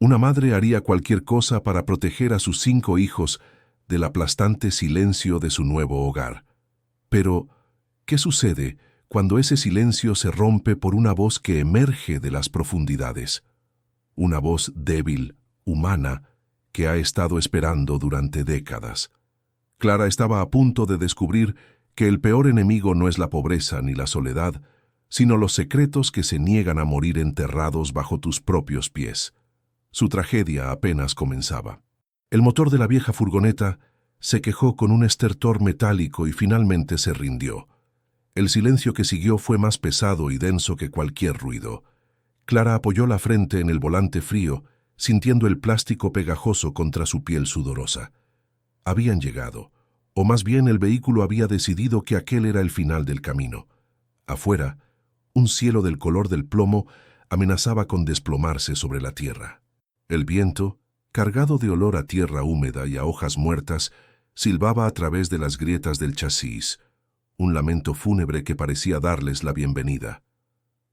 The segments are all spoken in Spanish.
Una madre haría cualquier cosa para proteger a sus 5 hijos del aplastante silencio de su nuevo hogar. Pero, ¿qué sucede cuando ese silencio se rompe por una voz que emerge de las profundidades? Una voz débil, humana, que ha estado esperando durante décadas. Clara estaba a punto de descubrir que el peor enemigo no es la pobreza ni la soledad, sino los secretos que se niegan a morir enterrados bajo tus propios pies. Su tragedia apenas comenzaba. El motor de la vieja furgoneta se quejó con un estertor metálico y finalmente se rindió. El silencio que siguió fue más pesado y denso que cualquier ruido. Clara apoyó la frente en el volante frío, sintiendo el plástico pegajoso contra su piel sudorosa. Habían llegado, o más bien el vehículo había decidido que aquel era el final del camino. Afuera, un cielo del color del plomo amenazaba con desplomarse sobre la tierra. El viento, cargado de olor a tierra húmeda y a hojas muertas, silbaba a través de las grietas del chasis, un lamento fúnebre que parecía darles la bienvenida.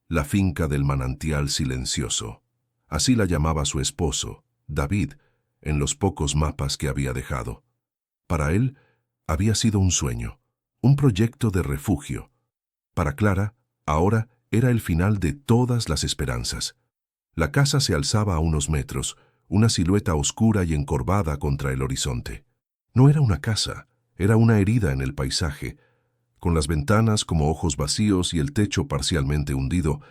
La finca del manantial silencioso. Así la llamaba su esposo, David, en los pocos mapas que había dejado. Para él, había sido un sueño, un proyecto de refugio. Para Clara, ahora era el final de todas las esperanzas. La casa se alzaba a unos metros, una silueta oscura y encorvada contra el horizonte. No era una casa, era una herida en el paisaje, con las ventanas como ojos vacíos y el techo parcialmente hundido,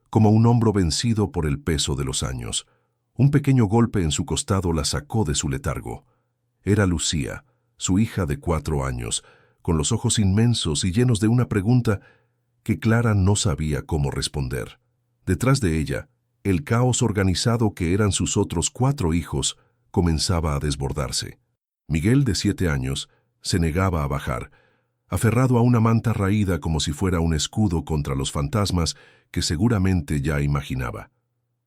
como un hombro vencido por el peso de los años. Un pequeño golpe en su costado la sacó de su letargo. Era Lucía, su hija de 4 años, con los ojos inmensos y llenos de una pregunta que Clara no sabía cómo responder. Detrás de ella, el caos organizado que eran sus otros 4 hijos comenzaba a desbordarse. Miguel, de 7 años, se negaba a bajar, aferrado a una manta raída como si fuera un escudo contra los fantasmas que seguramente ya imaginaba.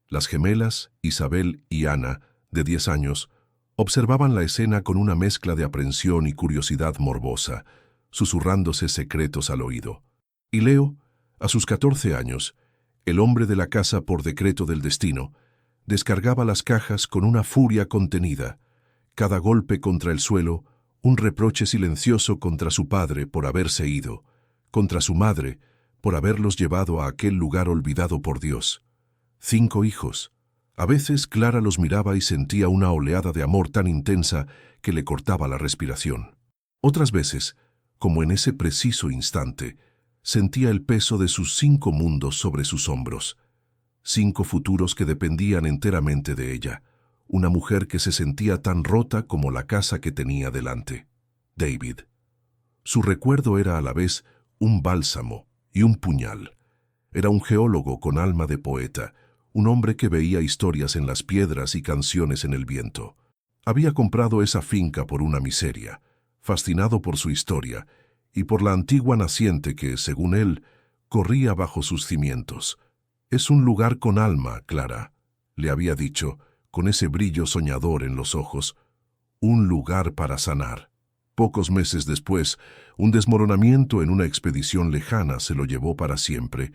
Las gemelas, Isabel y Ana, de 10 años, observaban la escena con una mezcla de aprensión y curiosidad morbosa, susurrándose secretos al oído. Y Leo, a sus 14 años, el hombre de la casa por decreto del destino, descargaba las cajas con una furia contenida, cada golpe contra el suelo, un reproche silencioso contra su padre por haberse ido, contra su madre por haberlos llevado a aquel lugar olvidado por Dios. 5 hijos. A veces Clara los miraba y sentía una oleada de amor tan intensa que le cortaba la respiración. Otras veces, como en ese preciso instante, sentía el peso de sus 5 mundos sobre sus hombros. 5 futuros que dependían enteramente de ella. Una mujer que se sentía tan rota como la casa que tenía delante. David. Su recuerdo era a la vez un bálsamo y un puñal. Era un geólogo con alma de poeta, un hombre que veía historias en las piedras y canciones en el viento. Había comprado esa finca por una miseria, fascinado por su historia y por la antigua naciente que, según él, corría bajo sus cimientos. «Es un lugar con alma, Clara», le había dicho, con ese brillo soñador en los ojos. «Un lugar para sanar». Pocos meses después, un desmoronamiento en una expedición lejana se lo llevó para siempre,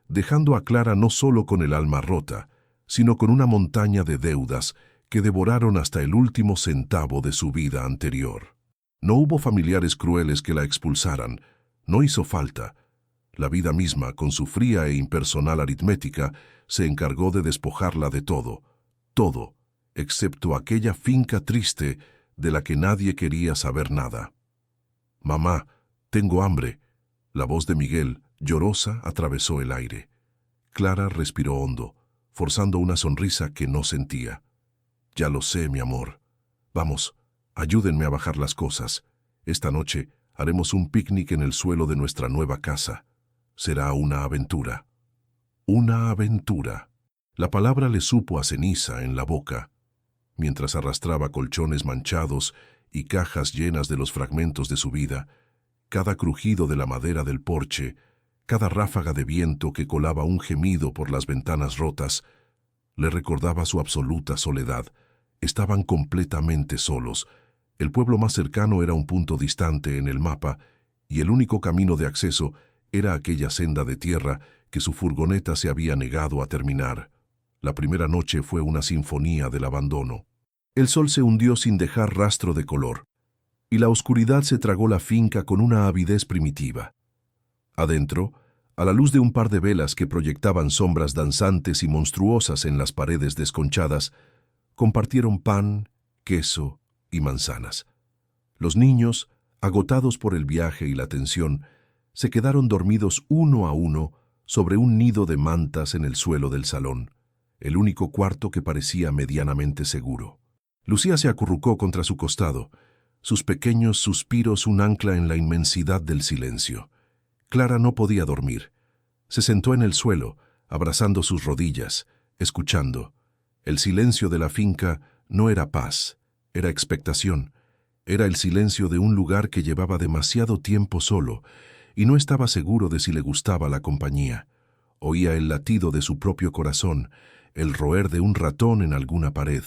dejando a Clara no solo con el alma rota, sino con una montaña de deudas que devoraron hasta el último centavo de su vida anterior. No hubo familiares crueles que la expulsaran, no hizo falta. La vida misma, con su fría e impersonal aritmética, se encargó de despojarla de todo, excepto aquella finca triste de la que nadie quería saber nada. «Mamá, tengo hambre». La voz de Miguel, llorosa, atravesó el aire. Clara respiró hondo, forzando una sonrisa que no sentía. «Ya lo sé, mi amor. Vamos, ayúdenme a bajar las cosas. Esta noche haremos un picnic en el suelo de nuestra nueva casa. Será una aventura». Una aventura. La palabra le supo a ceniza en la boca, mientras arrastraba colchones manchados y cajas llenas de los fragmentos de su vida. Cada crujido de la madera del porche, cada ráfaga de viento que colaba un gemido por las ventanas rotas, le recordaba su absoluta soledad. Estaban completamente solos. El pueblo más cercano era un punto distante en el mapa, y el único camino de acceso era aquella senda de tierra que su furgoneta se había negado a terminar. La primera noche fue una sinfonía del abandono. El sol se hundió sin dejar rastro de color, y la oscuridad se tragó la finca con una avidez primitiva. Adentro, a la luz de un par de velas que proyectaban sombras danzantes y monstruosas en las paredes desconchadas, compartieron pan, queso y manzanas. Los niños, agotados por el viaje y la tensión, se quedaron dormidos uno a uno sobre un nido de mantas en el suelo del salón, el único cuarto que parecía medianamente seguro. Lucía se acurrucó contra su costado, sus pequeños suspiros un ancla en la inmensidad del silencio. Clara no podía dormir. Se sentó en el suelo, abrazando sus rodillas, escuchando. El silencio de la finca no era paz, era expectación. Era el silencio de un lugar que llevaba demasiado tiempo solo y no estaba seguro de si le gustaba la compañía. Oía el latido de su propio corazón, el roer de un ratón en alguna pared,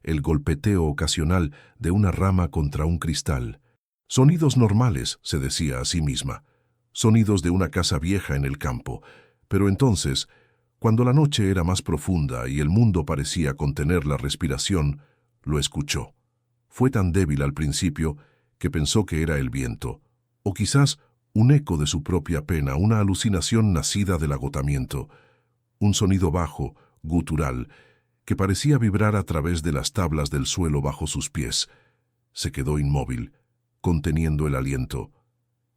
el golpeteo ocasional de una rama contra un cristal. Sonidos normales, se decía a sí misma. Sonidos de una casa vieja en el campo. Pero entonces, cuando la noche era más profunda y el mundo parecía contener la respiración, lo escuchó. Fue tan débil al principio que pensó que era el viento, o quizás un eco de su propia pena, una alucinación nacida del agotamiento. Un sonido bajo, gutural, que parecía vibrar a través de las tablas del suelo bajo sus pies. Se quedó inmóvil, conteniendo el aliento.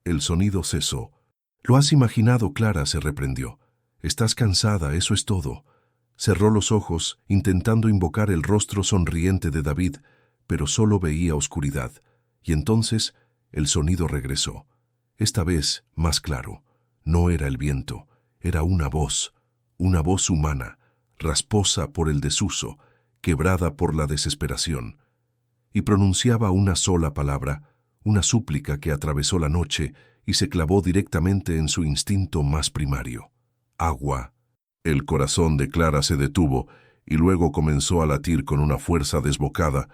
El sonido cesó. «¿Lo has imaginado, Clara?», se reprendió. «Estás cansada, eso es todo». Cerró los ojos, intentando invocar el rostro sonriente de David, pero solo veía oscuridad. Y entonces el sonido regresó. Esta vez más claro. No era el viento, era una voz humana, rasposa por el desuso, quebrada por la desesperación. Y pronunciaba una sola palabra, una súplica que atravesó la noche y se clavó directamente en su instinto más primario. Agua. El corazón de Clara se detuvo y luego comenzó a latir con una fuerza desbocada,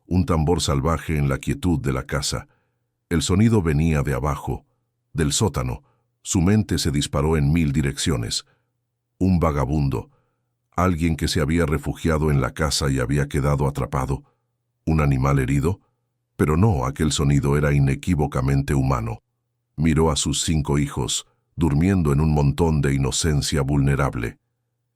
un tambor salvaje en la quietud de la casa. El sonido venía de abajo, del sótano. Su mente se disparó en 1000 direcciones. Un vagabundo, alguien que se había refugiado en la casa y había quedado atrapado, un animal herido, pero no, aquel sonido era inequívocamente humano. Miró a sus 5 hijos, durmiendo en un montón de inocencia vulnerable.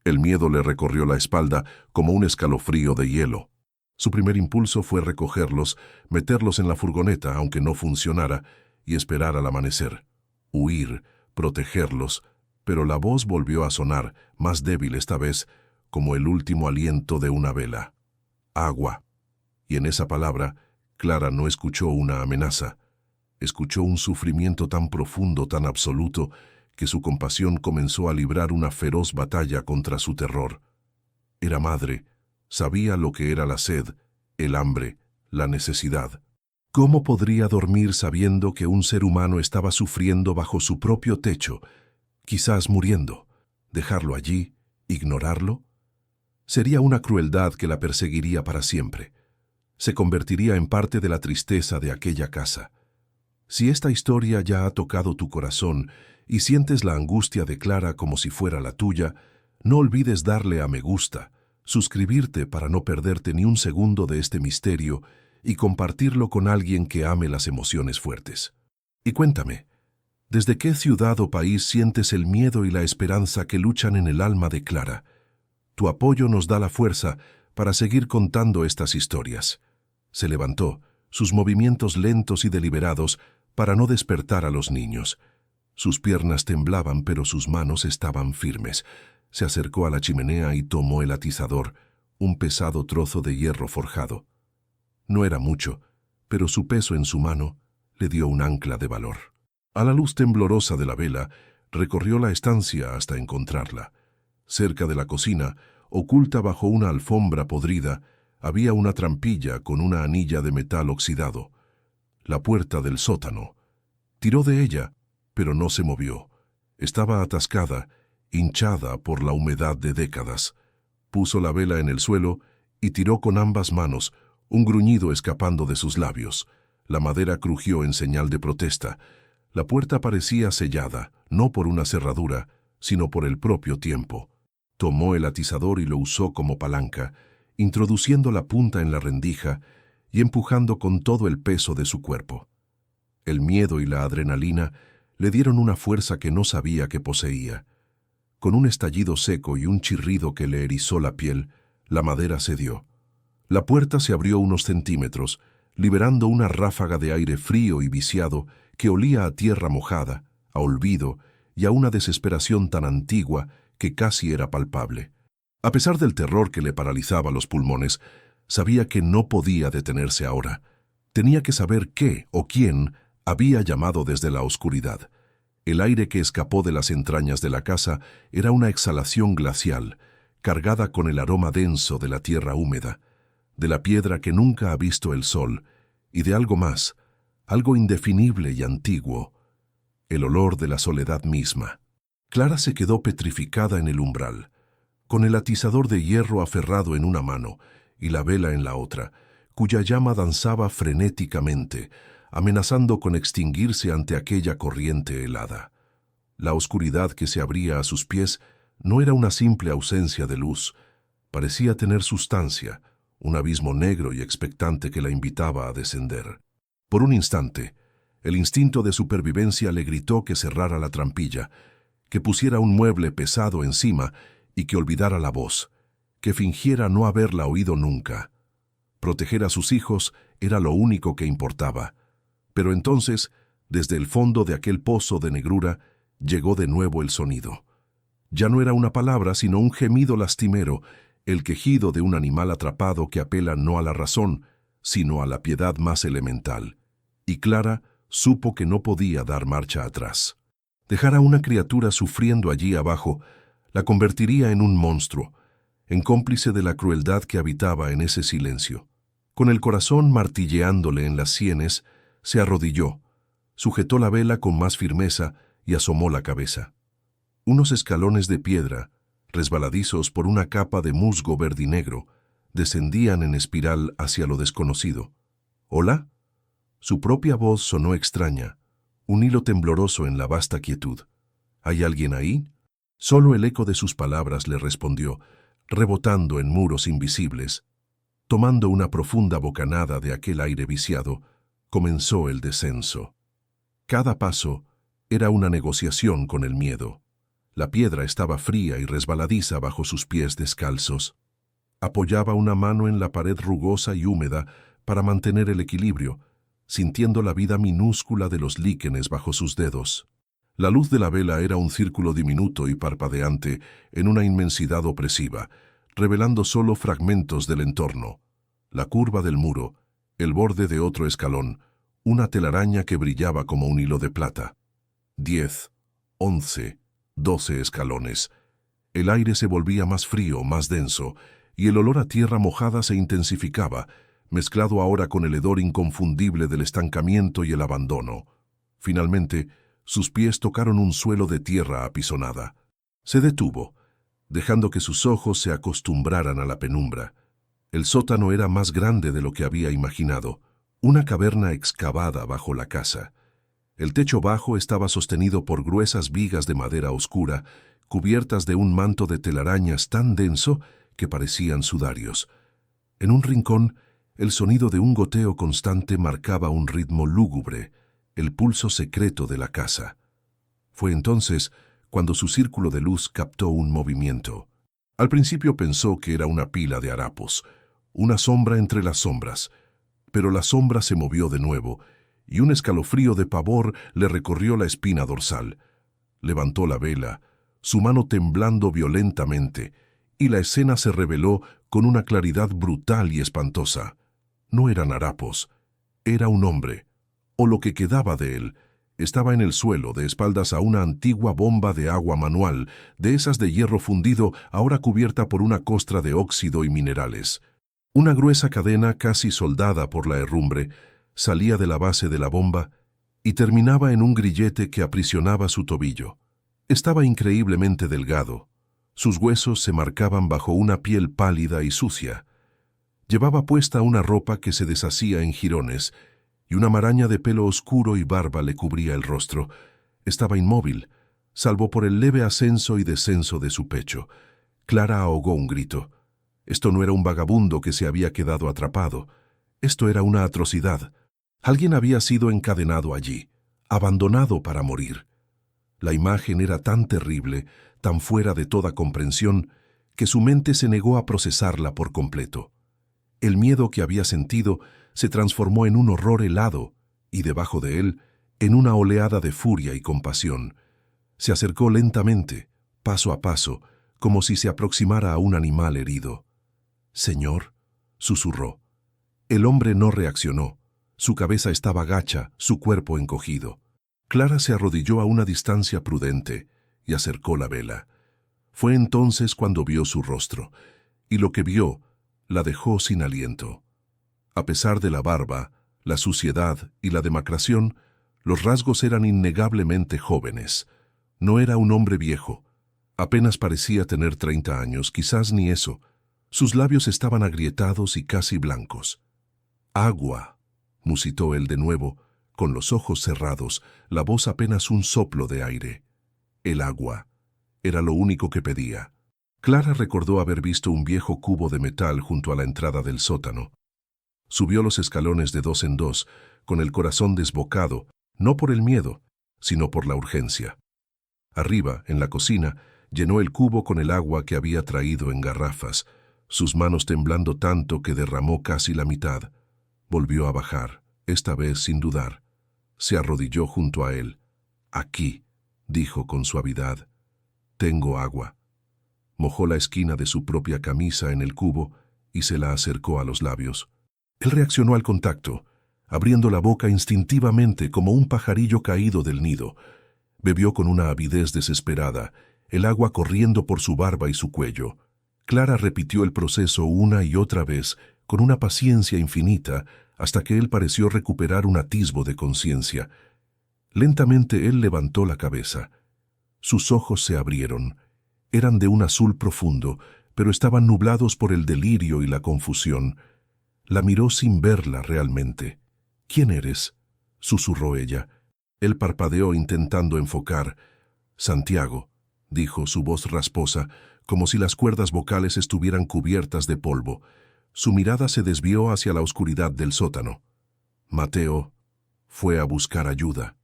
El miedo le recorrió la espalda como un escalofrío de hielo. Su primer impulso fue recogerlos, meterlos en la furgoneta, aunque no funcionara, y esperar al amanecer. Huir, protegerlos, pero la voz volvió a sonar, más débil esta vez, como el último aliento de una vela. Agua. Y en esa palabra, Clara no escuchó una amenaza. Escuchó un sufrimiento tan profundo, tan absoluto, que su compasión comenzó a librar una feroz batalla contra su terror. Era madre, sabía lo que era la sed, el hambre, la necesidad. ¿Cómo podría dormir sabiendo que un ser humano estaba sufriendo bajo su propio techo, quizás muriendo? ¿Dejarlo allí? ¿Ignorarlo? Sería una crueldad que la perseguiría para siempre. Se convertiría en parte de la tristeza de aquella casa. Si esta historia ya ha tocado tu corazón y sientes la angustia de Clara como si fuera la tuya, no olvides darle a me gusta, suscribirte para no perderte ni un segundo de este misterio y compartirlo con alguien que ame las emociones fuertes. Y cuéntame, ¿desde qué ciudad o país sientes el miedo y la esperanza que luchan en el alma de Clara? Tu apoyo nos da la fuerza para seguir contando estas historias. Se levantó, sus movimientos lentos y deliberados, para no despertar a los niños. Sus piernas temblaban, pero sus manos estaban firmes. Se acercó a la chimenea y tomó el atizador, un pesado trozo de hierro forjado. No era mucho, pero su peso en su mano le dio un ancla de valor. A la luz temblorosa de la vela, recorrió la estancia hasta encontrarla. Cerca de la cocina, oculta bajo una alfombra podrida, había una trampilla con una anilla de metal oxidado. La puerta del sótano. Tiró de ella, pero no se movió. Estaba atascada, hinchada por la humedad de décadas. Puso la vela en el suelo y tiró con ambas manos, un gruñido escapando de sus labios. La madera crujió en señal de protesta. La puerta parecía sellada, no por una cerradura, sino por el propio tiempo. Tomó el atizador y lo usó como palanca, introduciendo la punta en la rendija y empujando con todo el peso de su cuerpo. El miedo y la adrenalina le dieron una fuerza que no sabía que poseía. Con un estallido seco y un chirrido que le erizó la piel, la madera cedió. La puerta se abrió unos centímetros, liberando una ráfaga de aire frío y viciado que olía a tierra mojada, a olvido y a una desesperación tan antigua que casi era palpable. A pesar del terror que le paralizaba los pulmones, sabía que no podía detenerse ahora. Tenía que saber qué o quién había llamado desde la oscuridad. El aire que escapó de las entrañas de la casa era una exhalación glacial, cargada con el aroma denso de la tierra húmeda, de la piedra que nunca ha visto el sol, y de algo más, algo indefinible y antiguo, el olor de la soledad misma. Clara se quedó petrificada en el umbral, con el atizador de hierro aferrado en una mano y la vela en la otra, cuya llama danzaba frenéticamente, amenazando con extinguirse ante aquella corriente helada. La oscuridad que se abría a sus pies no era una simple ausencia de luz, parecía tener sustancia, un abismo negro y expectante que la invitaba a descender. Por un instante, el instinto de supervivencia le gritó que cerrara la trampilla, que pusiera un mueble pesado encima y que olvidara la voz, que fingiera no haberla oído nunca. Proteger a sus hijos era lo único que importaba. Pero entonces, desde el fondo de aquel pozo de negrura, llegó de nuevo el sonido. Ya no era una palabra, sino un gemido lastimero, el quejido de un animal atrapado que apela no a la razón, sino a la piedad más elemental. Y Clara supo que no podía dar marcha atrás. Dejar a una criatura sufriendo allí abajo la convertiría en un monstruo, en cómplice de la crueldad que habitaba en ese silencio. Con el corazón martilleándole en las sienes, se arrodilló, sujetó la vela con más firmeza y asomó la cabeza. Unos escalones de piedra, resbaladizos por una capa de musgo verdinegro, descendían en espiral hacia lo desconocido. ¿Hola? Su propia voz sonó extraña, un hilo tembloroso en la vasta quietud. ¿Hay alguien ahí? Solo el eco de sus palabras le respondió, rebotando en muros invisibles. Tomando una profunda bocanada de aquel aire viciado, comenzó el descenso. Cada paso era una negociación con el miedo. La piedra estaba fría y resbaladiza bajo sus pies descalzos. Apoyaba una mano en la pared rugosa y húmeda para mantener el equilibrio, sintiendo la vida minúscula de los líquenes bajo sus dedos. La luz de la vela era un círculo diminuto y parpadeante en una inmensidad opresiva, revelando solo fragmentos del entorno. La curva del muro, el borde de otro escalón, una telaraña que brillaba como un hilo de plata. 10, 11, 12 escalones. El aire se volvía más frío, más denso, y el olor a tierra mojada se intensificaba, mezclado ahora con el hedor inconfundible del estancamiento y el abandono. Finalmente, sus pies tocaron un suelo de tierra apisonada. Se detuvo, dejando que sus ojos se acostumbraran a la penumbra. El sótano era más grande de lo que había imaginado, una caverna excavada bajo la casa. El techo bajo estaba sostenido por gruesas vigas de madera oscura, cubiertas de un manto de telarañas tan denso que parecían sudarios. En un rincón, el sonido de un goteo constante marcaba un ritmo lúgubre, el pulso secreto de la casa. Fue entonces cuando su círculo de luz captó un movimiento. Al principio pensó que era una pila de harapos, una sombra entre las sombras, pero la sombra se movió de nuevo, y un escalofrío de pavor le recorrió la espina dorsal. Levantó la vela, su mano temblando violentamente, y la escena se reveló con una claridad brutal y espantosa. No eran harapos, era un hombre, o lo que quedaba de él. Estaba en el suelo, de espaldas a una antigua bomba de agua manual, de esas de hierro fundido, ahora cubierta por una costra de óxido y minerales. Una gruesa cadena, casi soldada por la herrumbre, salía de la base de la bomba y terminaba en un grillete que aprisionaba su tobillo. Estaba increíblemente delgado. Sus huesos se marcaban bajo una piel pálida y sucia. Llevaba puesta una ropa que se deshacía en jirones, y una maraña de pelo oscuro y barba le cubría el rostro. Estaba inmóvil, salvo por el leve ascenso y descenso de su pecho. Clara ahogó un grito. Esto no era un vagabundo que se había quedado atrapado. Esto era una atrocidad. Alguien había sido encadenado allí, abandonado para morir. La imagen era tan terrible, tan fuera de toda comprensión, que su mente se negó a procesarla por completo. El miedo que había sentido se transformó en un horror helado y, debajo de él, en una oleada de furia y compasión. Se acercó lentamente, paso a paso, como si se aproximara a un animal herido. «Señor», susurró. El hombre no reaccionó. Su cabeza estaba gacha, su cuerpo encogido. Clara se arrodilló a una distancia prudente y acercó la vela. Fue entonces cuando vio su rostro, y lo que vio la dejó sin aliento. A pesar de la barba, la suciedad y la demacración, los rasgos eran innegablemente jóvenes. No era un hombre viejo. Apenas parecía tener 30 años, quizás ni eso. Sus labios estaban agrietados y casi blancos. «Agua», musitó él de nuevo, con los ojos cerrados, la voz apenas un soplo de aire. El agua. Era lo único que pedía. Clara recordó haber visto un viejo cubo de metal junto a la entrada del sótano. Subió los escalones de 2 en 2, con el corazón desbocado, no por el miedo, sino por la urgencia. Arriba, en la cocina, llenó el cubo con el agua que había traído en garrafas, sus manos temblando tanto que derramó casi la mitad. Volvió a bajar, esta vez sin dudar. Se arrodilló junto a él. «Aquí», dijo con suavidad. «Tengo agua». Mojó la esquina de su propia camisa en el cubo y se la acercó a los labios. Él reaccionó al contacto, abriendo la boca instintivamente como un pajarillo caído del nido. Bebió con una avidez desesperada, el agua corriendo por su barba y su cuello. Clara repitió el proceso una y otra vez, con una paciencia infinita, hasta que él pareció recuperar un atisbo de conciencia. Lentamente él levantó la cabeza. Sus ojos se abrieron. Eran de un azul profundo, pero estaban nublados por el delirio y la confusión. La miró sin verla realmente. «¿Quién eres?», susurró ella. Él parpadeó intentando enfocar. «Santiago», dijo su voz rasposa, como si las cuerdas vocales estuvieran cubiertas de polvo. Su mirada se desvió hacia la oscuridad del sótano. «Mateo fue a buscar ayuda».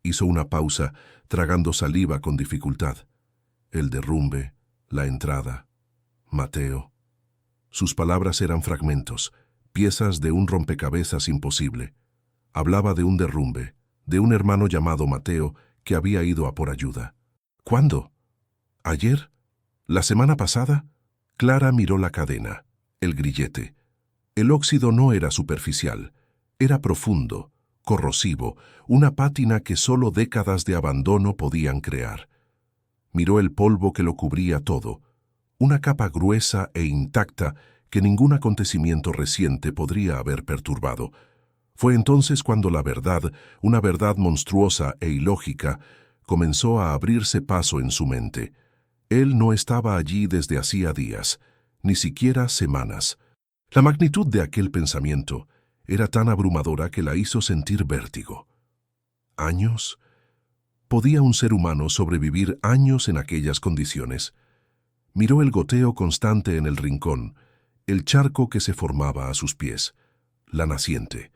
Hizo una pausa, tragando saliva con dificultad. El derrumbe, la entrada. Mateo. Sus palabras eran fragmentos, piezas de un rompecabezas imposible. Hablaba de un derrumbe, de un hermano llamado Mateo que había ido a por ayuda. «¿Cuándo? ¿Ayer? ¿La semana pasada?» Clara miró la cadena, el grillete. El óxido no era superficial, era profundo, corrosivo, una pátina que solo décadas de abandono podían crear. Miró el polvo que lo cubría todo, una capa gruesa e intacta que ningún acontecimiento reciente podría haber perturbado. Fue entonces cuando la verdad, una verdad monstruosa e ilógica, comenzó a abrirse paso en su mente. Él no estaba allí desde hacía días, ni siquiera semanas. La magnitud de aquel pensamiento era tan abrumadora que la hizo sentir vértigo. ¿Años? ¿Podía un ser humano sobrevivir años en aquellas condiciones? Miró el goteo constante en el rincón, el charco que se formaba a sus pies. La naciente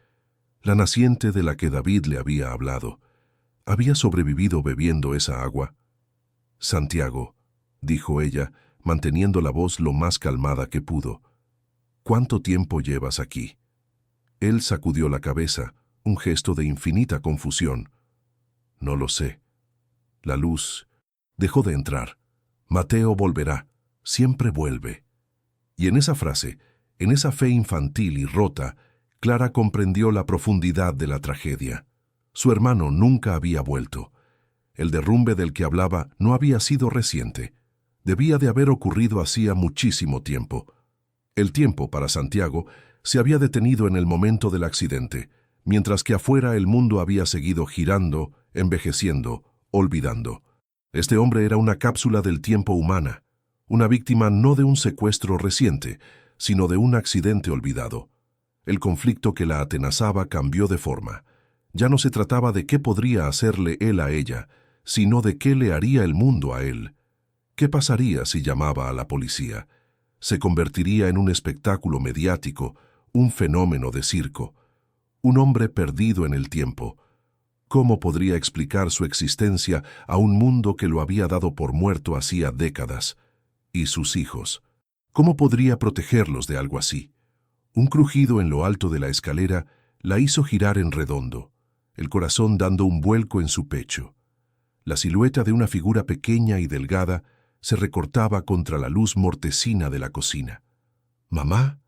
de la que David le había hablado. ¿Había sobrevivido bebiendo esa agua? «Santiago», dijo ella, manteniendo la voz lo más calmada que pudo. «¿Cuánto tiempo llevas aquí?» Él sacudió la cabeza, un gesto de infinita confusión. «No lo sé». La luz dejó de entrar. «Mateo volverá. Siempre vuelve». Y en esa frase, en esa fe infantil y rota, Clara comprendió la profundidad de la tragedia. Su hermano nunca había vuelto. El derrumbe del que hablaba no había sido reciente. Debía de haber ocurrido hacía muchísimo tiempo. El tiempo, para Santiago, se había detenido en el momento del accidente, mientras que afuera el mundo había seguido girando, envejeciendo, olvidando. Este hombre era una cápsula del tiempo humana, una víctima no de un secuestro reciente, sino de un accidente olvidado. El conflicto que la atenazaba cambió de forma. Ya no se trataba de qué podría hacerle él a ella, sino de qué le haría el mundo a él. ¿Qué pasaría si llamaba a la policía? Se convertiría en un espectáculo mediático, un fenómeno de circo, un hombre perdido en el tiempo. ¿Cómo podría explicar su existencia a un mundo que lo había dado por muerto hacía décadas? ¿Y sus hijos? ¿Cómo podría protegerlos de algo así? Un crujido en lo alto de la escalera la hizo girar en redondo, el corazón dando un vuelco en su pecho. La silueta de una figura pequeña y delgada se recortaba contra la luz mortecina de la cocina. ¿Mamá?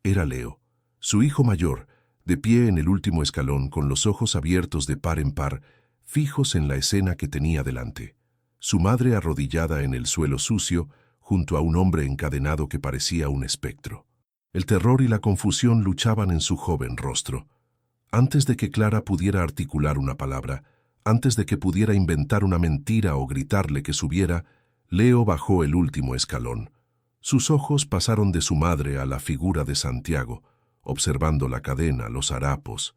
Era Leo, su hijo mayor, de pie en el último escalón con los ojos abiertos de par en par, fijos en la escena que tenía delante. Su madre arrodillada en el suelo sucio, junto a un hombre encadenado que parecía un espectro. El terror y la confusión luchaban en su joven rostro. Antes de que Clara pudiera articular una palabra, antes de que pudiera inventar una mentira o gritarle que subiera, Leo bajó el último escalón. Sus ojos pasaron de su madre a la figura de Santiago, observando la cadena, los harapos,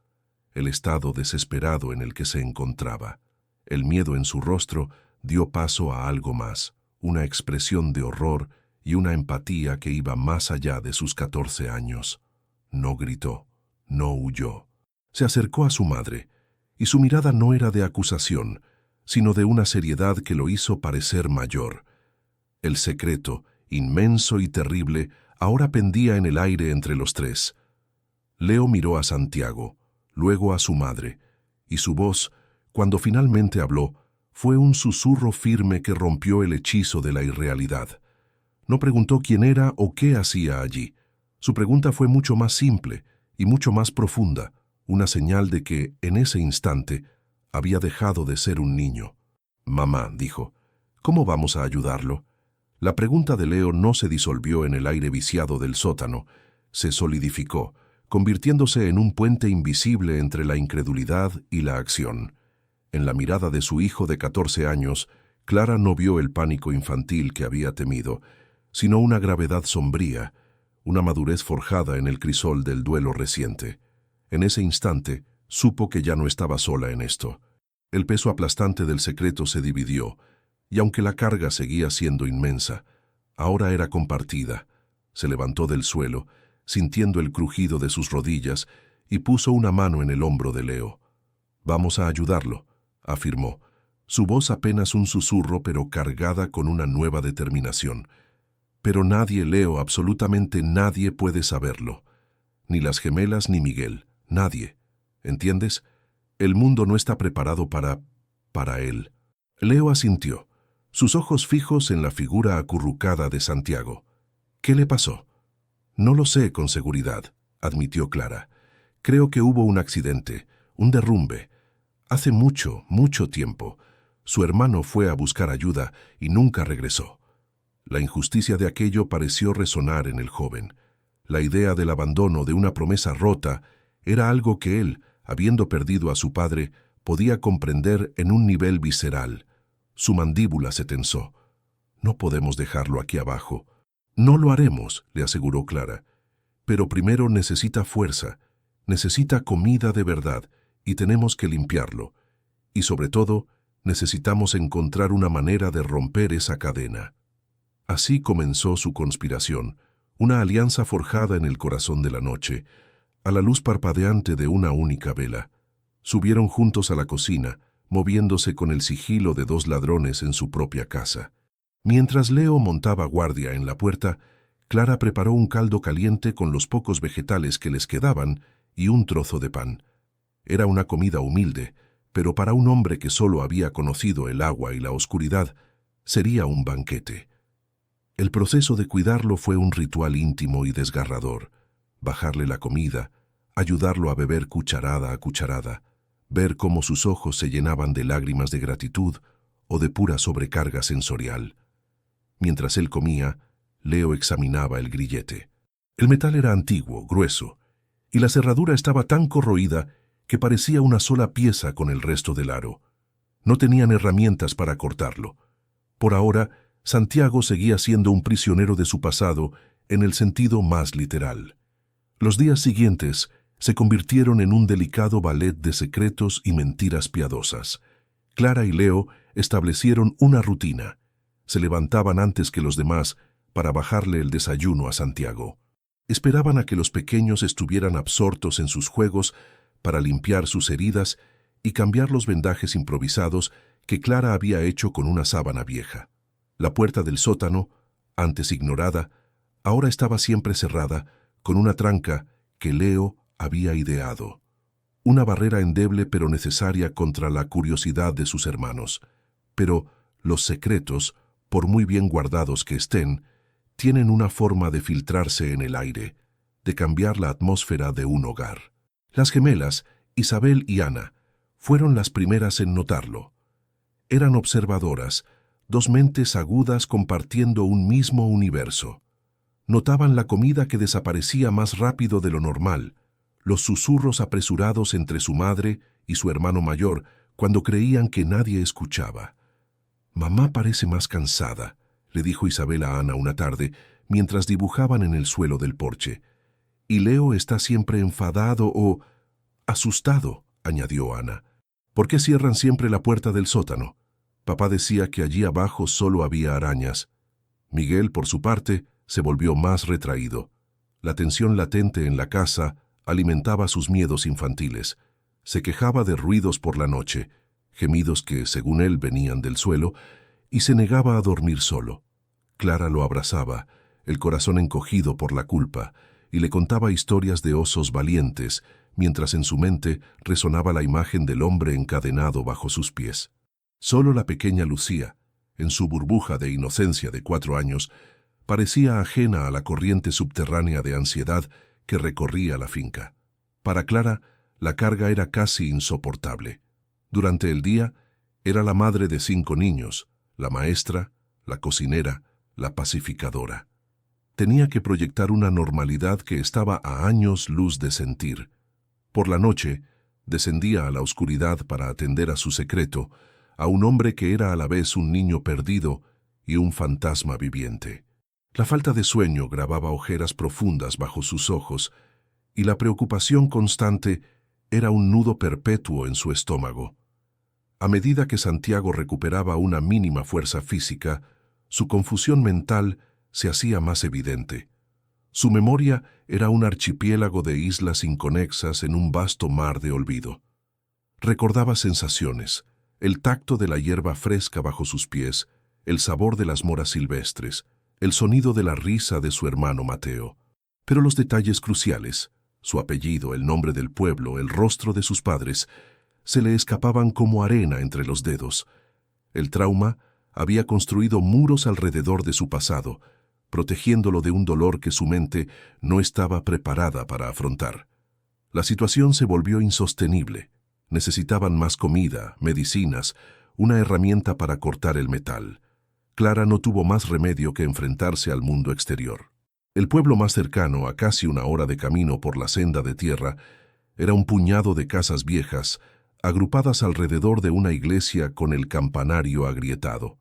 el estado desesperado en el que se encontraba. El miedo en su rostro dio paso a algo más, una expresión de horror y una empatía que iba más allá de sus 14 años. No gritó, no huyó. Se acercó a su madre, y su mirada no era de acusación, sino de una seriedad que lo hizo parecer mayor. El secreto, inmenso y terrible, ahora pendía en el aire entre los tres. Leo miró a Santiago, luego a su madre, y su voz, cuando finalmente habló, fue un susurro firme que rompió el hechizo de la irrealidad. No preguntó quién era o qué hacía allí. Su pregunta fue mucho más simple y mucho más profunda, una señal de que, en ese instante, había dejado de ser un niño. «Mamá», dijo, «¿cómo vamos a ayudarlo?» La pregunta de Leo no se disolvió en el aire viciado del sótano, se solidificó, convirtiéndose en un puente invisible entre la incredulidad y la acción. En la mirada de su hijo de 14 años, Clara no vio el pánico infantil que había temido, sino una gravedad sombría, una madurez forjada en el crisol del duelo reciente. En ese instante, supo que ya no estaba sola en esto. El peso aplastante del secreto se dividió, y aunque la carga seguía siendo inmensa, ahora era compartida. Se levantó del suelo, sintiendo el crujido de sus rodillas, y puso una mano en el hombro de Leo. «Vamos a ayudarlo», afirmó, su voz apenas un susurro pero cargada con una nueva determinación. «Pero nadie, Leo, absolutamente nadie puede saberlo. Ni las gemelas ni Miguel, nadie. ¿Entiendes? El mundo no está preparado para él». Leo asintió, sus ojos fijos en la figura acurrucada de Santiago. «¿Qué le pasó?» «No lo sé con seguridad», admitió Clara. «Creo que hubo un accidente, un derrumbe. Hace mucho, mucho tiempo. Su hermano fue a buscar ayuda y nunca regresó». La injusticia de aquello pareció resonar en el joven. La idea del abandono de una promesa rota era algo que él, habiendo perdido a su padre, podía comprender en un nivel visceral. Su mandíbula se tensó. «No podemos dejarlo aquí abajo». «No lo haremos», le aseguró Clara. «Pero primero necesita fuerza, necesita comida de verdad, y tenemos que limpiarlo. Y sobre todo, necesitamos encontrar una manera de romper esa cadena». Así comenzó su conspiración, una alianza forjada en el corazón de la noche, a la luz parpadeante de una única vela. Subieron juntos a la cocina, moviéndose con el sigilo de 2 ladrones en su propia casa. Mientras Leo montaba guardia en la puerta, Clara preparó un caldo caliente con los pocos vegetales que les quedaban y un trozo de pan. Era una comida humilde, pero para un hombre que solo había conocido el agua y la oscuridad, sería un banquete. El proceso de cuidarlo fue un ritual íntimo y desgarrador. Bajarle la comida, ayudarlo a beber cucharada a cucharada, ver cómo sus ojos se llenaban de lágrimas de gratitud o de pura sobrecarga sensorial. Mientras él comía, Leo examinaba el grillete. El metal era antiguo, grueso, y la cerradura estaba tan corroída que parecía una sola pieza con el resto del aro. No tenían herramientas para cortarlo. Por ahora, Santiago seguía siendo un prisionero de su pasado en el sentido más literal. Los días siguientes se convirtieron en un delicado ballet de secretos y mentiras piadosas. Clara y Leo establecieron una rutina. Se levantaban antes que los demás para bajarle el desayuno a Santiago. Esperaban a que los pequeños estuvieran absortos en sus juegos para limpiar sus heridas y cambiar los vendajes improvisados que Clara había hecho con una sábana vieja. La puerta del sótano, antes ignorada, ahora estaba siempre cerrada, con una tranca que Leo había ideado. Una barrera endeble pero necesaria contra la curiosidad de sus hermanos. Pero los secretos, por muy bien guardados que estén, tienen una forma de filtrarse en el aire, de cambiar la atmósfera de un hogar. Las gemelas, Isabel y Ana, fueron las primeras en notarlo. Eran observadoras, dos mentes agudas compartiendo un mismo universo. Notaban la comida que desaparecía más rápido de lo normal, los susurros apresurados entre su madre y su hermano mayor cuando creían que nadie escuchaba. «Mamá parece más cansada», le dijo Isabel a Ana una tarde, mientras dibujaban en el suelo del porche. «Y Leo está siempre enfadado o asustado», añadió Ana. «¿Por qué cierran siempre la puerta del sótano? Papá decía que allí abajo solo había arañas». Miguel, por su parte, se volvió más retraído. La tensión latente en la casa alimentaba sus miedos infantiles. Se quejaba de ruidos por la noche, gemidos que, según él, venían del suelo, y se negaba a dormir solo. Clara lo abrazaba, el corazón encogido por la culpa, y le contaba historias de osos valientes, mientras en su mente resonaba la imagen del hombre encadenado bajo sus pies. Solo la pequeña Lucía, en su burbuja de inocencia de 4 años, parecía ajena a la corriente subterránea de ansiedad que recorría la finca. Para Clara, la carga era casi insoportable. Durante el día, era la madre de 5 niños, la maestra, la cocinera, la pacificadora. Tenía que proyectar una normalidad que estaba a años luz de sentir. Por la noche, descendía a la oscuridad para atender a su secreto, a un hombre que era a la vez un niño perdido y un fantasma viviente. La falta de sueño grababa ojeras profundas bajo sus ojos, y la preocupación constante era un nudo perpetuo en su estómago. A medida que Santiago recuperaba una mínima fuerza física, su confusión mental se hacía más evidente. Su memoria era un archipiélago de islas inconexas en un vasto mar de olvido. Recordaba sensaciones, el tacto de la hierba fresca bajo sus pies, el sabor de las moras silvestres, el sonido de la risa de su hermano Mateo. Pero los detalles cruciales, su apellido, el nombre del pueblo, el rostro de sus padres, se le escapaban como arena entre los dedos. El trauma había construido muros alrededor de su pasado, protegiéndolo de un dolor que su mente no estaba preparada para afrontar. La situación se volvió insostenible. Necesitaban más comida, medicinas, una herramienta para cortar el metal. Clara no tuvo más remedio que enfrentarse al mundo exterior. El pueblo más cercano, a casi 1 hora de camino por la senda de tierra, era un puñado de casas viejas, agrupadas alrededor de una iglesia con el campanario agrietado.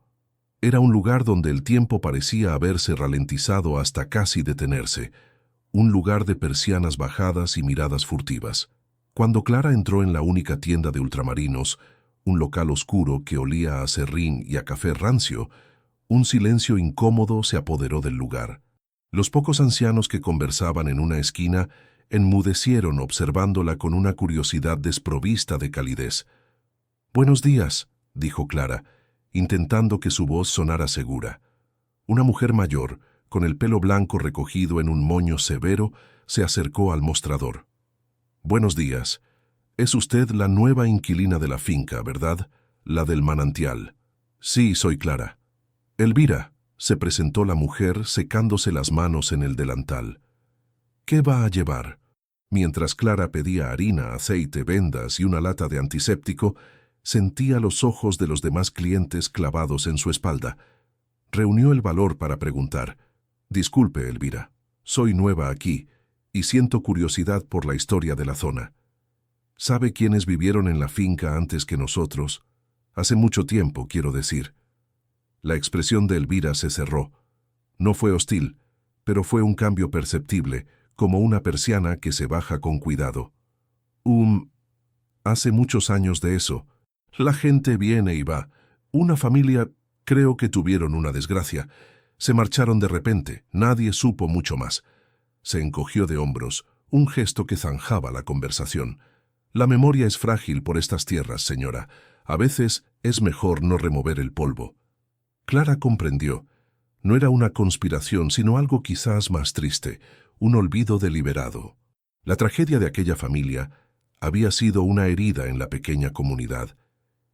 Era un lugar donde el tiempo parecía haberse ralentizado hasta casi detenerse, un lugar de persianas bajadas y miradas furtivas. Cuando Clara entró en la única tienda de ultramarinos, un local oscuro que olía a serrín y a café rancio, un silencio incómodo se apoderó del lugar. Los pocos ancianos que conversaban en una esquina enmudecieron observándola con una curiosidad desprovista de calidez. «Buenos días», dijo Clara, intentando que su voz sonara segura. Una mujer mayor, con el pelo blanco recogido en un moño severo, se acercó al mostrador. «Buenos días. Es usted la nueva inquilina de la finca, ¿verdad? La del manantial». «Sí, soy Clara». «Elvira», se presentó la mujer secándose las manos en el delantal. «¿Qué va a llevar?». Mientras Clara pedía harina, aceite, vendas y una lata de antiséptico, sentía los ojos de los demás clientes clavados en su espalda. Reunió el valor para preguntar. «Disculpe, Elvira, soy nueva aquí y siento curiosidad por la historia de la zona. ¿Sabe quiénes vivieron en la finca antes que nosotros? Hace mucho tiempo, quiero decir». La expresión de Elvira se cerró. No fue hostil, pero fue un cambio perceptible, como una persiana que se baja con cuidado. Hace muchos años de eso. La gente viene y va. Una familia Creo que tuvieron una desgracia. Se marcharon de repente, nadie supo mucho más. Se encogió de hombros, un gesto que zanjaba la conversación. La memoria es frágil por estas tierras, señora. A veces es mejor no remover el polvo. Clara comprendió. No era una conspiración, sino algo quizás más triste, un olvido deliberado. La tragedia de aquella familia había sido una herida en la pequeña comunidad,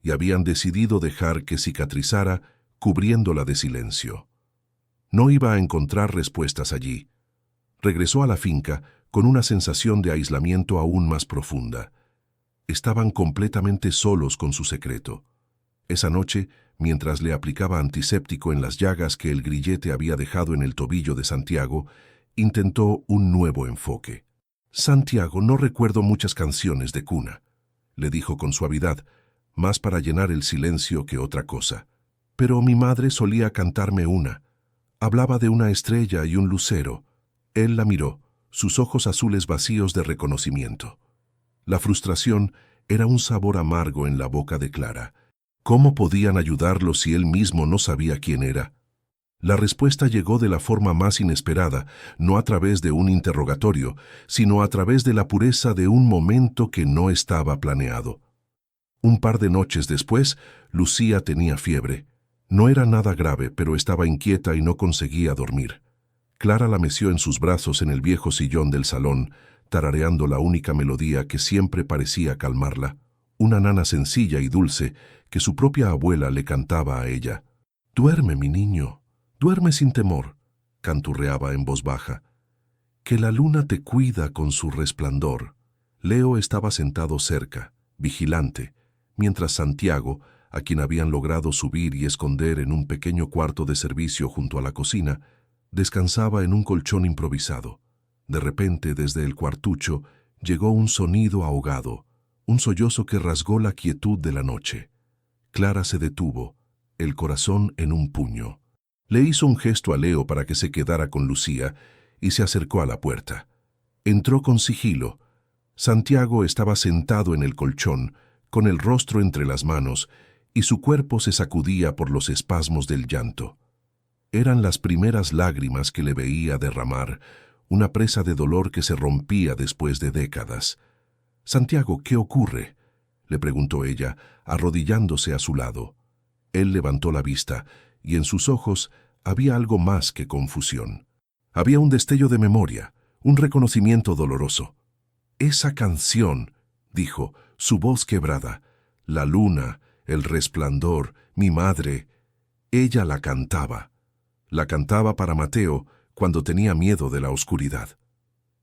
y habían decidido dejar que cicatrizara cubriéndola de silencio. No iba a encontrar respuestas allí. Regresó a la finca con una sensación de aislamiento aún más profunda. Estaban completamente solos con su secreto. Esa noche, mientras le aplicaba antiséptico en las llagas que el grillete había dejado en el tobillo de Santiago, intentó un nuevo enfoque. «Santiago, no recuerdo muchas canciones de cuna», le dijo con suavidad, más para llenar el silencio que otra cosa. «Pero mi madre solía cantarme una. Hablaba de una estrella y un lucero». Él la miró, sus ojos azules vacíos de reconocimiento. La frustración era un sabor amargo en la boca de Clara. ¿Cómo podían ayudarlo si él mismo no sabía quién era? La respuesta llegó de la forma más inesperada, no a través de un interrogatorio, sino a través de la pureza de un momento que no estaba planeado. Un par de noches después, Lucía tenía fiebre. No era nada grave, pero estaba inquieta y no conseguía dormir. Clara la meció en sus brazos en el viejo sillón del salón, tarareando la única melodía que siempre parecía calmarla, una nana sencilla y dulce que su propia abuela le cantaba a ella. «Duerme, mi niño, duerme sin temor», canturreaba en voz baja. «Que la luna te cuida con su resplandor». Leo estaba sentado cerca, vigilante, mientras Santiago, a quien habían logrado subir y esconder en un pequeño cuarto de servicio junto a la cocina, descansaba en un colchón improvisado. De repente, desde el cuartucho, llegó un sonido ahogado, un sollozo que rasgó la quietud de la noche. Clara se detuvo, el corazón en un puño. Le hizo un gesto a Leo para que se quedara con Lucía y se acercó a la puerta. Entró con sigilo. Santiago estaba sentado en el colchón, con el rostro entre las manos, y su cuerpo se sacudía por los espasmos del llanto. Eran las primeras lágrimas que le veía derramar, una presa de dolor que se rompía después de décadas. «Santiago, ¿qué ocurre?», le preguntó ella, arrodillándose a su lado. Él levantó la vista, y en sus ojos había algo más que confusión. Había un destello de memoria, un reconocimiento doloroso. «Esa canción», dijo, su voz quebrada, «la luna, el resplandor, mi madre». Ella la cantaba. La cantaba para Mateo cuando tenía miedo de la oscuridad.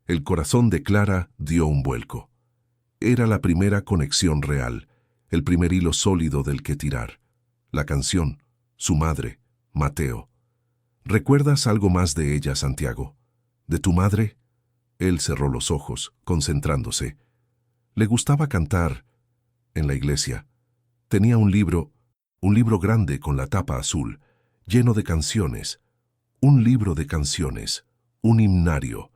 El corazón de Clara dio un vuelco. Era la primera conexión real, el primer hilo sólido del que tirar. La canción, su madre, Mateo. ¿Recuerdas algo más de ella, Santiago? ¿De tu madre? Él cerró los ojos, concentrándose. Le gustaba cantar en la iglesia. Tenía un libro grande con la tapa azul, lleno de canciones. Un libro de canciones, un himnario.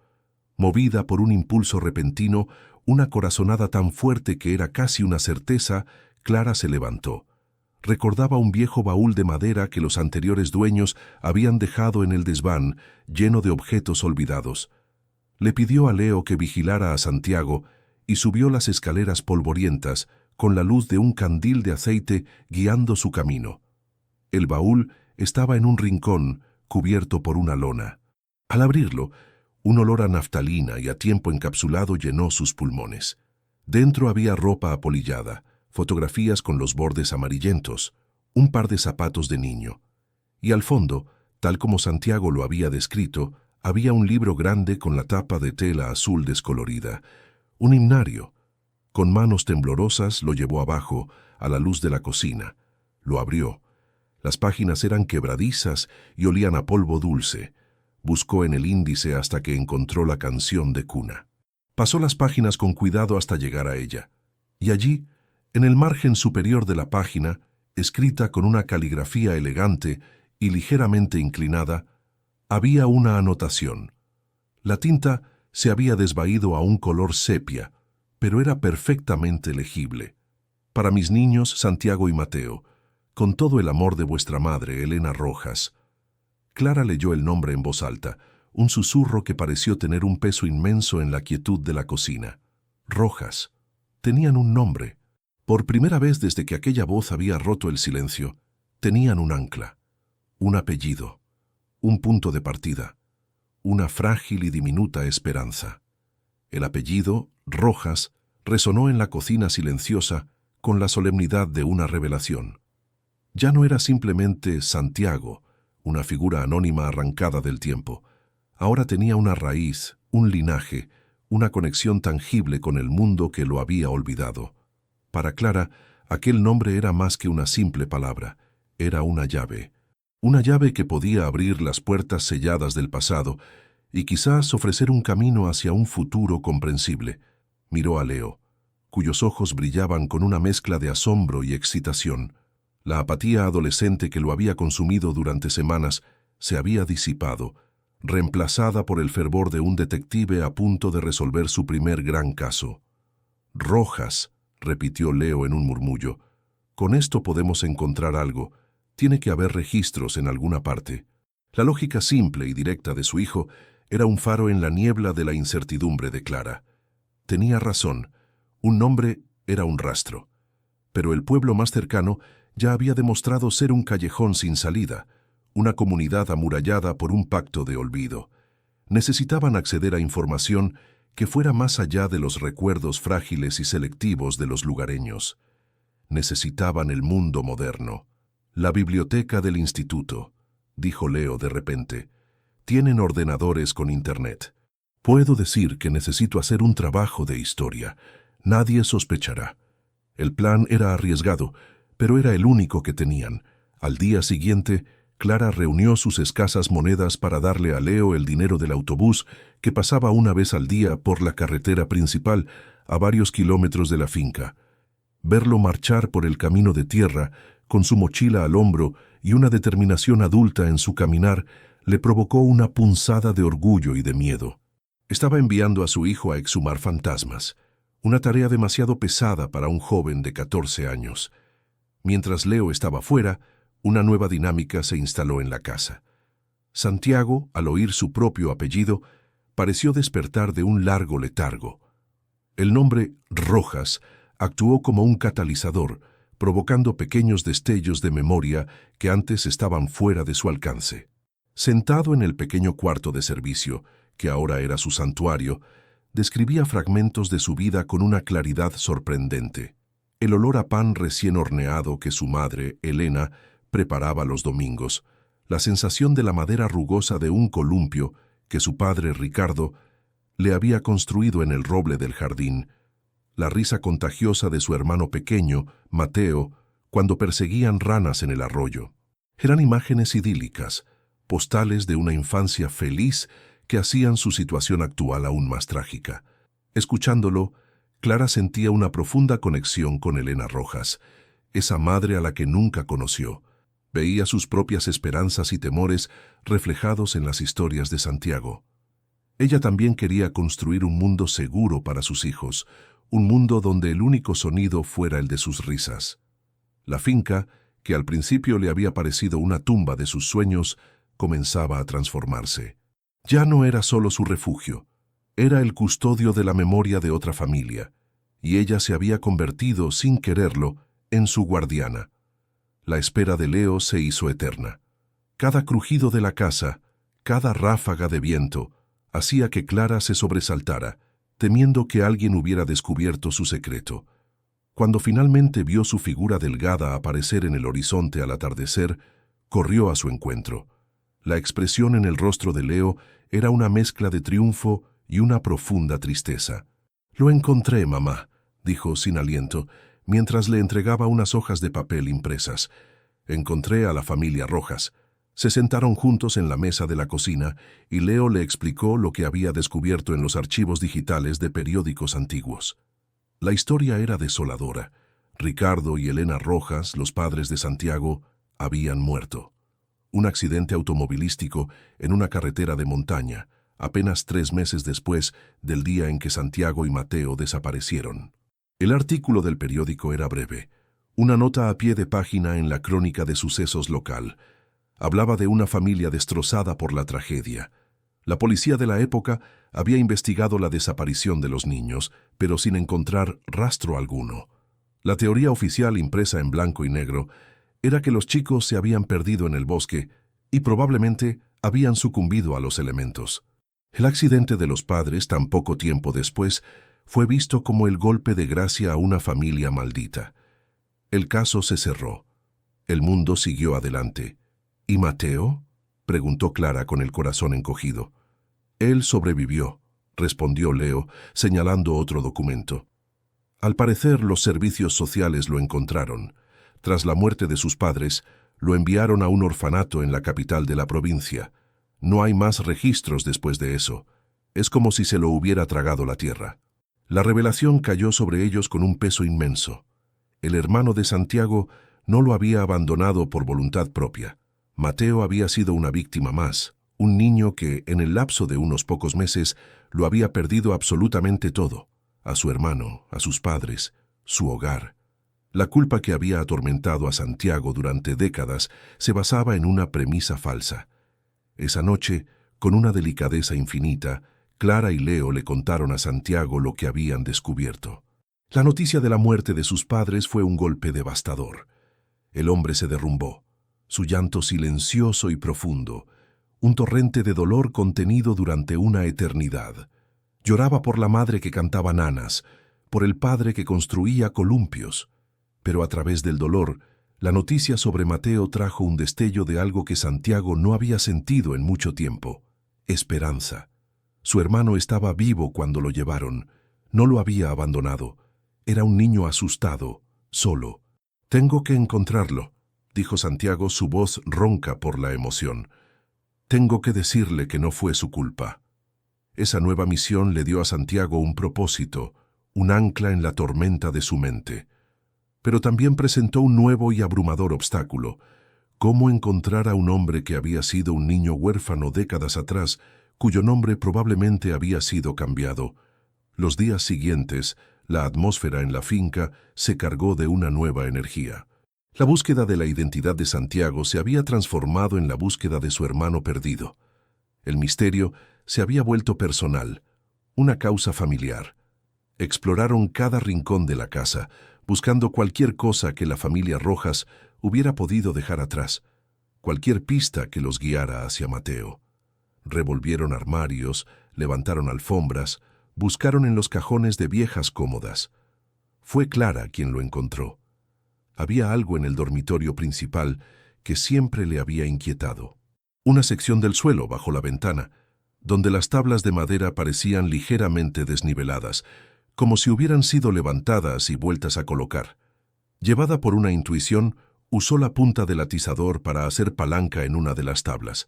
Movida por un impulso repentino, una corazonada tan fuerte que era casi una certeza, Clara se levantó. Recordaba un viejo baúl de madera que los anteriores dueños habían dejado en el desván, lleno de objetos olvidados. Le pidió a Leo que vigilara a Santiago y subió las escaleras polvorientas, con la luz de un candil de aceite guiando su camino. El baúl estaba en un rincón, cubierto por una lona. Al abrirlo, un olor a naftalina y a tiempo encapsulado llenó sus pulmones. Dentro había ropa apolillada, fotografías con los bordes amarillentos, un par de zapatos de niño. Y al fondo, tal como Santiago lo había descrito, había un libro grande con la tapa de tela azul descolorida, un himnario. Con manos temblorosas lo llevó abajo, a la luz de la cocina. Lo abrió. Las páginas eran quebradizas y olían a polvo dulce. Buscó en el índice hasta que encontró la canción de cuna. Pasó las páginas con cuidado hasta llegar a ella. Y allí, en el margen superior de la página, escrita con una caligrafía elegante y ligeramente inclinada, había una anotación. La tinta se había desvaído a un color sepia, pero era perfectamente legible. Para mis niños, Santiago y Mateo, Con todo el amor de vuestra madre, Elena Rojas. Clara leyó el nombre en voz alta, un susurro que pareció tener un peso inmenso en la quietud de la cocina. Rojas. Tenían un nombre. Por primera vez desde que aquella voz había roto el silencio, tenían un ancla, un apellido, un punto de partida, una frágil y diminuta esperanza. El apellido, Rojas, resonó en la cocina silenciosa con la solemnidad de una revelación. Ya no era simplemente Santiago, una figura anónima arrancada del tiempo. Ahora tenía una raíz, un linaje, una conexión tangible con el mundo que lo había olvidado. Para Clara, aquel nombre era más que una simple palabra, era una llave que podía abrir las puertas selladas del pasado y quizás ofrecer un camino hacia un futuro comprensible. Miró a Leo, cuyos ojos brillaban con una mezcla de asombro y excitación. La apatía adolescente que lo había consumido durante semanas se había disipado, reemplazada por el fervor de un detective a punto de resolver su primer gran caso. Rojas, repitió Leo en un murmullo. Con esto podemos encontrar algo. Tiene que haber registros en alguna parte. La lógica simple y directa de su hijo era un faro en la niebla de la incertidumbre de Clara. Tenía razón. Un nombre era un rastro. Pero el pueblo más cercano ya había demostrado ser un callejón sin salida, una comunidad amurallada por un pacto de olvido. Necesitaban acceder a información que fuera más allá de los recuerdos frágiles y selectivos de los lugareños. Necesitaban el mundo moderno. La biblioteca del instituto, dijo Leo de repente. Tienen ordenadores con internet. Puedo decir que necesito hacer un trabajo de historia. Nadie sospechará. El plan era arriesgado, pero era el único que tenían. Al día siguiente, Clara reunió sus escasas monedas para darle a Leo el dinero del autobús que pasaba una vez al día por la carretera principal a varios kilómetros de la finca. Verlo marchar por el camino de tierra, con su mochila al hombro y una determinación adulta en su caminar, le provocó una punzada de orgullo y de miedo. Estaba enviando a su hijo a exhumar fantasmas, una tarea demasiado pesada para un joven de 14 años. Mientras Leo estaba fuera, una nueva dinámica se instaló en la casa. Santiago, al oír su propio apellido, pareció despertar de un largo letargo. El nombre Rojas actuó como un catalizador, provocando pequeños destellos de memoria que antes estaban fuera de su alcance. Sentado en el pequeño cuarto de servicio, que ahora era su santuario, describía fragmentos de su vida con una claridad sorprendente. El olor a pan recién horneado que su madre, Elena, preparaba los domingos, la sensación de la madera rugosa de un columpio que su padre, Ricardo, le había construido en el roble del jardín, la risa contagiosa de su hermano pequeño, Mateo, cuando perseguían ranas en el arroyo. Eran imágenes idílicas, postales de una infancia feliz que hacían su situación actual aún más trágica. Escuchándolo, Clara sentía una profunda conexión con Elena Rojas, esa madre a la que nunca conoció. Veía sus propias esperanzas y temores reflejados en las historias de Santiago. Ella también quería construir un mundo seguro para sus hijos, un mundo donde el único sonido fuera el de sus risas. La finca, que al principio le había parecido una tumba de sus sueños, comenzaba a transformarse. Ya no era solo su refugio, era el custodio de la memoria de otra familia, y ella se había convertido, sin quererlo, en su guardiana. La espera de Leo se hizo eterna. Cada crujido de la casa, cada ráfaga de viento, hacía que Clara se sobresaltara, temiendo que alguien hubiera descubierto su secreto. Cuando finalmente vio su figura delgada aparecer en el horizonte al atardecer, corrió a su encuentro. La expresión en el rostro de Leo era una mezcla de triunfo y una profunda tristeza. «Lo encontré, mamá», dijo sin aliento, mientras le entregaba unas hojas de papel impresas. «Encontré a la familia Rojas». Se sentaron juntos en la mesa de la cocina y Leo le explicó lo que había descubierto en los archivos digitales de periódicos antiguos. La historia era desoladora. Ricardo y Elena Rojas, los padres de Santiago, habían muerto. Un accidente automovilístico en una carretera de montaña, apenas 3 meses después del día en que Santiago y Mateo desaparecieron. El artículo del periódico era breve. Una nota a pie de página en la crónica de sucesos local. Hablaba de una familia destrozada por la tragedia. La policía de la época había investigado la desaparición de los niños, pero sin encontrar rastro alguno. La teoría oficial impresa en blanco y negro era que los chicos se habían perdido en el bosque y probablemente habían sucumbido a los elementos. El accidente de los padres, tan poco tiempo después, fue visto como el golpe de gracia a una familia maldita. El caso se cerró. El mundo siguió adelante. ¿Y Mateo?, preguntó Clara con el corazón encogido. Él sobrevivió, respondió Leo, señalando otro documento. Al parecer, los servicios sociales lo encontraron. Tras la muerte de sus padres, lo enviaron a un orfanato en la capital de la provincia. No hay más registros después de eso. Es como si se lo hubiera tragado la tierra. La revelación cayó sobre ellos con un peso inmenso. El hermano de Santiago no lo había abandonado por voluntad propia. Mateo había sido una víctima más, un niño que, en el lapso de unos pocos meses, lo había perdido absolutamente todo: a su hermano, a sus padres, su hogar. La culpa que había atormentado a Santiago durante décadas se basaba en una premisa falsa. Esa noche, con una delicadeza infinita, Clara y Leo le contaron a Santiago lo que habían descubierto. La noticia de la muerte de sus padres fue un golpe devastador. El hombre se derrumbó, su llanto silencioso y profundo, un torrente de dolor contenido durante una eternidad. Lloraba por la madre que cantaba nanas, por el padre que construía columpios. Pero a través del dolor, la noticia sobre Mateo trajo un destello de algo que Santiago no había sentido en mucho tiempo: esperanza. Su hermano estaba vivo cuando lo llevaron. No lo había abandonado. Era un niño asustado, solo. «Tengo que encontrarlo», dijo Santiago, su voz ronca por la emoción. «Tengo que decirle que no fue su culpa». Esa nueva misión le dio a Santiago un propósito, un ancla en la tormenta de su mente. Pero también presentó un nuevo y abrumador obstáculo: cómo encontrar a un hombre que había sido un niño huérfano décadas atrás, cuyo nombre probablemente había sido cambiado. Los días siguientes, la atmósfera en la finca se cargó de una nueva energía. La búsqueda de la identidad de Santiago se había transformado en la búsqueda de su hermano perdido. El misterio se había vuelto personal, una causa familiar. Exploraron cada rincón de la casa, buscando cualquier cosa que la familia Rojas hubiera podido dejar atrás, cualquier pista que los guiara hacia Mateo. Revolvieron armarios, levantaron alfombras, buscaron en los cajones de viejas cómodas. Fue Clara quien lo encontró. Había algo en el dormitorio principal que siempre le había inquietado. Una sección del suelo bajo la ventana, donde las tablas de madera parecían ligeramente desniveladas, como si hubieran sido levantadas y vueltas a colocar. Llevada por una intuición, usó la punta del atizador para hacer palanca en una de las tablas.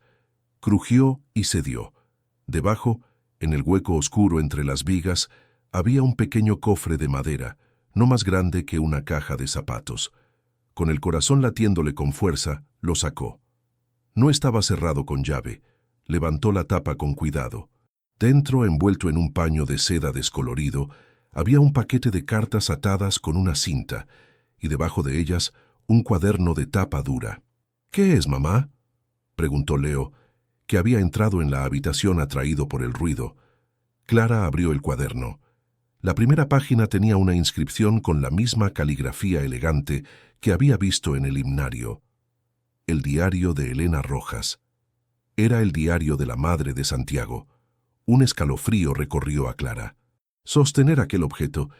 Crujió y cedió. Debajo, en el hueco oscuro entre las vigas, había un pequeño cofre de madera, no más grande que una caja de zapatos. Con el corazón latiéndole con fuerza, lo sacó. No estaba cerrado con llave. Levantó la tapa con cuidado. Dentro, envuelto en un paño de seda descolorido, había un paquete de cartas atadas con una cinta, y debajo de ellas un cuaderno de tapa dura. «¿Qué es, mamá?», preguntó Leo, que había entrado en la habitación atraído por el ruido. Clara abrió el cuaderno. La primera página tenía una inscripción con la misma caligrafía elegante que había visto en el himnario. El diario de Elena Rojas. Era el diario de la madre de Santiago. Un escalofrío recorrió a Clara. Sostener aquel objeto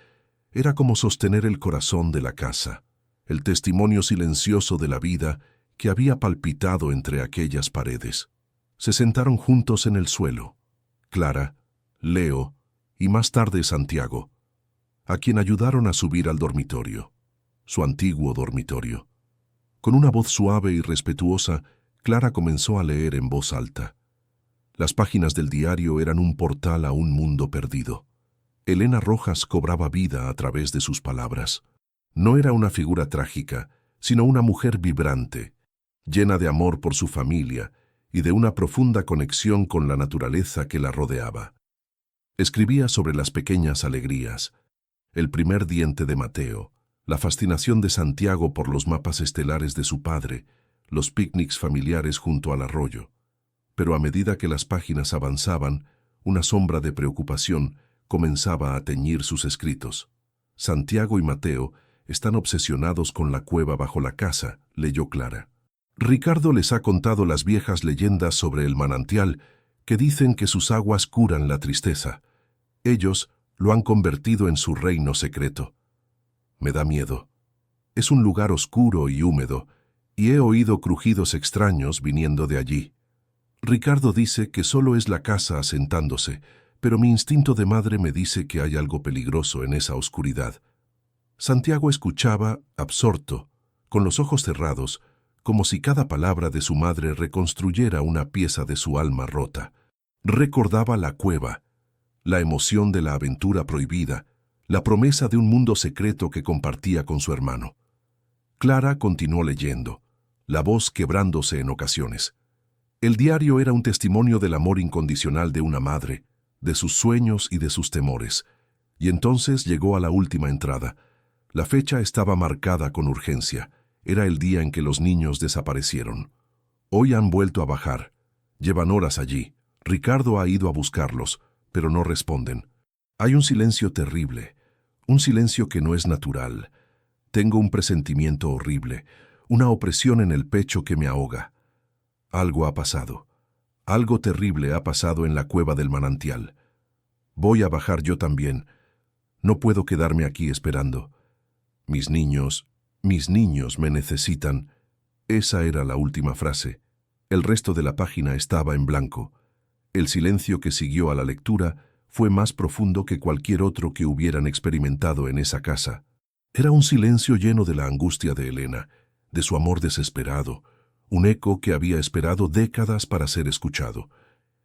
era como sostener el corazón de la casa, el testimonio silencioso de la vida que había palpitado entre aquellas paredes. Se sentaron juntos en el suelo, Clara, Leo y más tarde Santiago, a quien ayudaron a subir al dormitorio, su antiguo dormitorio. Con una voz suave y respetuosa, Clara comenzó a leer en voz alta. Las páginas del diario eran un portal a un mundo perdido. Elena Rojas cobraba vida a través de sus palabras. No era una figura trágica, sino una mujer vibrante, llena de amor por su familia y de una profunda conexión con la naturaleza que la rodeaba. Escribía sobre las pequeñas alegrías: el primer diente de Mateo, La fascinación de Santiago por los mapas estelares de su padre, los picnics familiares junto al arroyo. Pero a medida que las páginas avanzaban, una sombra de preocupación comenzaba a teñir sus escritos. Santiago y Mateo están obsesionados con la cueva bajo la casa, leyó Clara. Ricardo les ha contado las viejas leyendas sobre el manantial que dicen que sus aguas curan la tristeza. Ellos lo han convertido en su reino secreto. Me da miedo. Es un lugar oscuro y húmedo, y he oído crujidos extraños viniendo de allí. Ricardo dice que solo es la casa asentándose, pero mi instinto de madre me dice que hay algo peligroso en esa oscuridad. Santiago escuchaba, absorto, con los ojos cerrados, como si cada palabra de su madre reconstruyera una pieza de su alma rota. Recordaba la cueva, la emoción de la aventura prohibida, la promesa de un mundo secreto que compartía con su hermano. Clara continuó leyendo, la voz quebrándose en ocasiones. El diario era un testimonio del amor incondicional de una madre, de sus sueños y de sus temores. Y entonces llegó a la última entrada. La fecha estaba marcada con urgencia. Era el día en que los niños desaparecieron. Hoy han vuelto a bajar. Llevan horas allí. Ricardo ha ido a buscarlos, pero no responden. Hay un silencio terrible, un silencio que no es natural. Tengo un presentimiento horrible, una opresión en el pecho que me ahoga. Algo ha pasado. Algo terrible ha pasado en la cueva del manantial. Voy a bajar yo también. No puedo quedarme aquí esperando. Mis niños me necesitan. Esa era la última frase. El resto de la página estaba en blanco. El silencio que siguió a la lectura fue más profundo que cualquier otro que hubieran experimentado en esa casa. Era un silencio lleno de la angustia de Elena, de su amor desesperado, un eco que había esperado décadas para ser escuchado.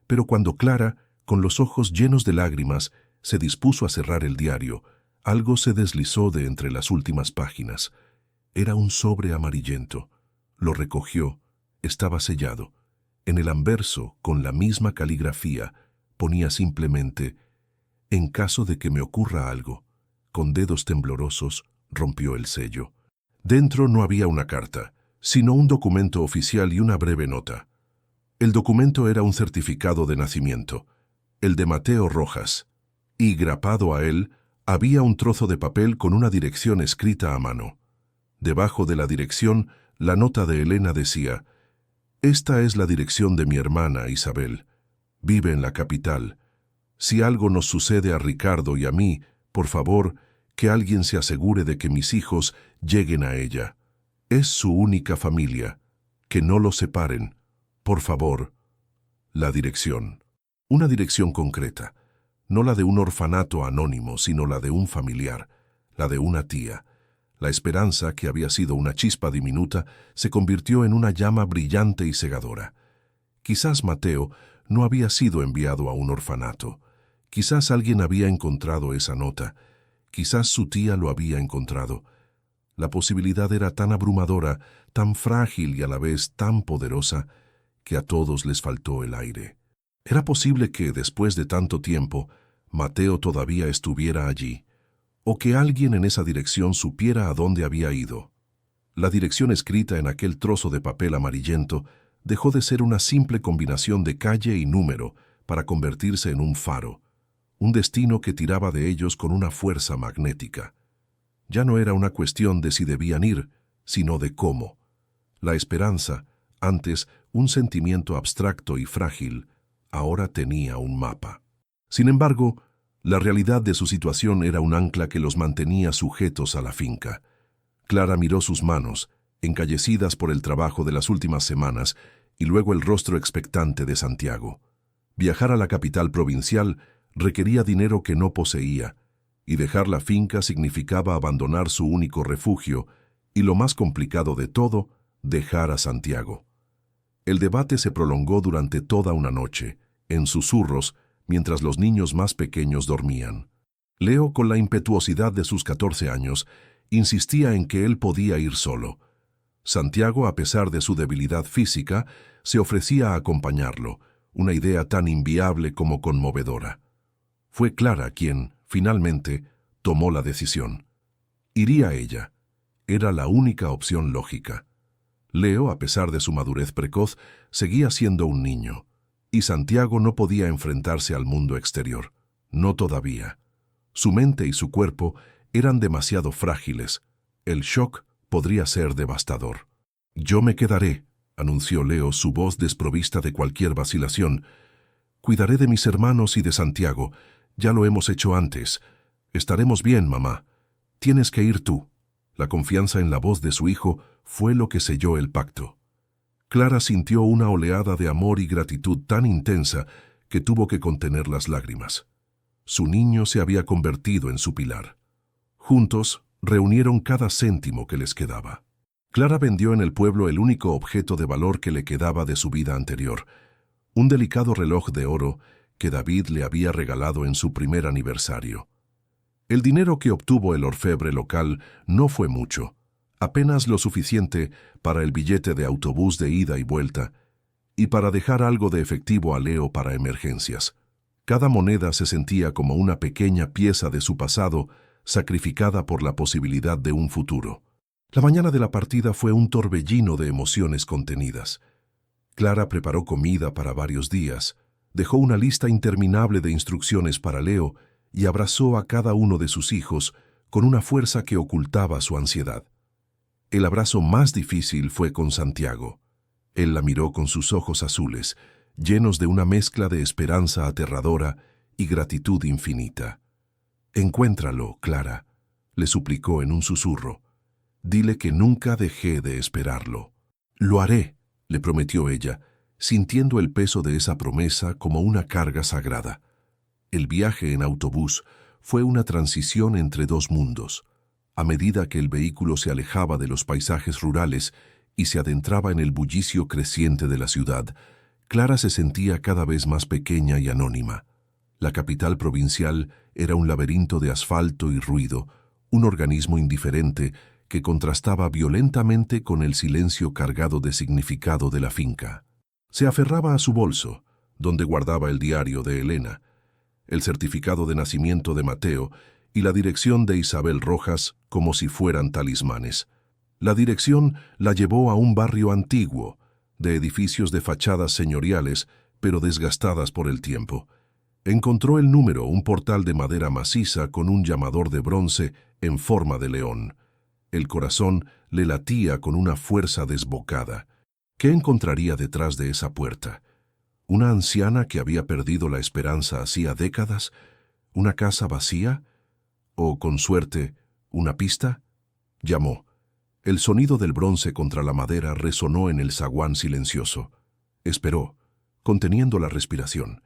Pero cuando Clara, con los ojos llenos de lágrimas, se dispuso a cerrar el diario, algo se deslizó de entre las últimas páginas. Era un sobre amarillento. Lo recogió. Estaba sellado. En el anverso, con la misma caligrafía, ponía simplemente: «En caso de que me ocurra algo». Con dedos temblorosos, rompió el sello. Dentro no había una carta, sino un documento oficial y una breve nota. El documento era un certificado de nacimiento, el de Mateo Rojas, y grapado a él había un trozo de papel con una dirección escrita a mano. Debajo de la dirección, la nota de Elena decía: «Esta es la dirección de mi hermana Isabel. Vive en la capital. Si algo nos sucede a Ricardo y a mí, por favor, que alguien se asegure de que mis hijos lleguen a ella. Es su única familia. Que no los separen. Por favor». La dirección. Una dirección concreta. No la de un orfanato anónimo, sino la de un familiar, la de una tía. La esperanza, que había sido una chispa diminuta, se convirtió en una llama brillante y cegadora. Quizás Mateo no había sido enviado a un orfanato. Quizás alguien había encontrado esa nota. Quizás su tía lo había encontrado. La posibilidad era tan abrumadora, tan frágil y a la vez tan poderosa, que a todos les faltó el aire. Era posible que, después de tanto tiempo, Mateo todavía estuviera allí, o que alguien en esa dirección supiera a dónde había ido. La dirección escrita en aquel trozo de papel amarillento dejó de ser una simple combinación de calle y número para convertirse en un faro, un destino que tiraba de ellos con una fuerza magnética. Ya no era una cuestión de si debían ir, sino de cómo. La esperanza, antes un sentimiento abstracto y frágil, ahora tenía un mapa. Sin embargo, la realidad de su situación era un ancla que los mantenía sujetos a la finca. Clara miró sus manos, encallecidas por el trabajo de las últimas semanas, y luego el rostro expectante de Santiago. Viajar a la capital provincial requería dinero que no poseía, y dejar la finca significaba abandonar su único refugio, y lo más complicado de todo, dejar a Santiago. El debate se prolongó durante toda una noche, en susurros, mientras los niños más pequeños dormían. Leo, con la impetuosidad de sus 14 años, insistía en que él podía ir solo. Santiago, a pesar de su debilidad física, se ofrecía a acompañarlo, una idea tan inviable como conmovedora. Fue Clara quien, finalmente, tomó la decisión. Iría ella. Era la única opción lógica. Leo, a pesar de su madurez precoz, seguía siendo un niño, y Santiago no podía enfrentarse al mundo exterior. No todavía. Su mente y su cuerpo eran demasiado frágiles. El shock podría ser devastador. «Yo me quedaré», anunció Leo, su voz desprovista de cualquier vacilación. «Cuidaré de mis hermanos y de Santiago. Ya lo hemos hecho antes. Estaremos bien, mamá. Tienes que ir tú». La confianza en la voz de su hijo fue lo que selló el pacto. Clara sintió una oleada de amor y gratitud tan intensa que tuvo que contener las lágrimas. Su niño se había convertido en su pilar. Juntos, reunieron cada céntimo que les quedaba. Clara vendió en el pueblo el único objeto de valor que le quedaba de su vida anterior, un delicado reloj de oro que David le había regalado en su primer aniversario. El dinero que obtuvo el orfebre local no fue mucho, apenas lo suficiente para el billete de autobús de ida y vuelta y para dejar algo de efectivo a Leo para emergencias. Cada moneda se sentía como una pequeña pieza de su pasado sacrificada por la posibilidad de un futuro. La mañana de la partida fue un torbellino de emociones contenidas. Clara preparó comida para varios días, dejó una lista interminable de instrucciones para Leo y abrazó a cada uno de sus hijos con una fuerza que ocultaba su ansiedad. El abrazo más difícil fue con Santiago. Él la miró con sus ojos azules, llenos de una mezcla de esperanza aterradora y gratitud infinita. «Encuéntralo, Clara», le suplicó en un susurro. «Dile que nunca dejé de esperarlo». «Lo haré», le prometió ella, sintiendo el peso de esa promesa como una carga sagrada. El viaje en autobús fue una transición entre dos mundos. A medida que el vehículo se alejaba de los paisajes rurales y se adentraba en el bullicio creciente de la ciudad, Clara se sentía cada vez más pequeña y anónima. La capital provincial era un laberinto de asfalto y ruido, un organismo indiferente que contrastaba violentamente con el silencio cargado de significado de la finca. Se aferraba a su bolso, donde guardaba el diario de Elena, el certificado de nacimiento de Mateo y la dirección de Isabel Rojas como si fueran talismanes. La dirección la llevó a un barrio antiguo, de edificios de fachadas señoriales, pero desgastadas por el tiempo. Encontró el número, un portal de madera maciza con un llamador de bronce en forma de león. El corazón le latía con una fuerza desbocada. ¿Qué encontraría detrás de esa puerta? ¿Una anciana que había perdido la esperanza hacía décadas? ¿Una casa vacía? ¿O, con suerte, una pista? Llamó. El sonido del bronce contra la madera resonó en el zaguán silencioso. Esperó, conteniendo la respiración.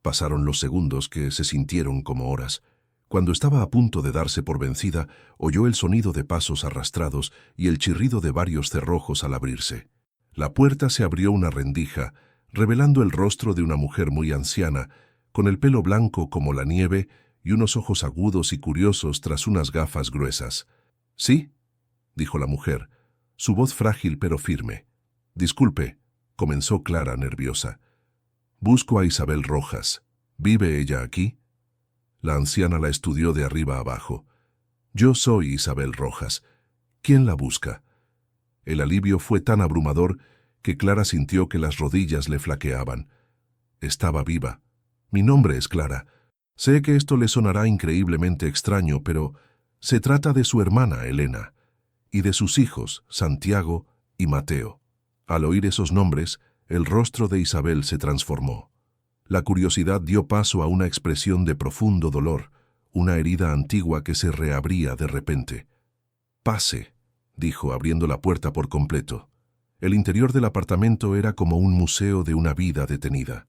Pasaron los segundos que se sintieron como horas. Cuando estaba a punto de darse por vencida, oyó el sonido de pasos arrastrados y el chirrido de varios cerrojos al abrirse. La puerta se abrió una rendija, revelando el rostro de una mujer muy anciana, con el pelo blanco como la nieve y unos ojos agudos y curiosos tras unas gafas gruesas. «¿Sí?», dijo la mujer, su voz frágil pero firme. «Disculpe», comenzó Clara nerviosa. «Busco a Isabel Rojas. ¿Vive ella aquí?» La anciana la estudió de arriba abajo. «Yo soy Isabel Rojas. ¿Quién la busca?» El alivio fue tan abrumador que Clara sintió que las rodillas le flaqueaban. Estaba viva. «Mi nombre es Clara. Sé que esto le sonará increíblemente extraño, pero se trata de su hermana, Elena, y de sus hijos, Santiago y Mateo». Al oír esos nombres, el rostro de Isabel se transformó. La curiosidad dio paso a una expresión de profundo dolor, una herida antigua que se reabría de repente. «Pase», dijo, abriendo la puerta por completo. El interior del apartamento era como un museo de una vida detenida.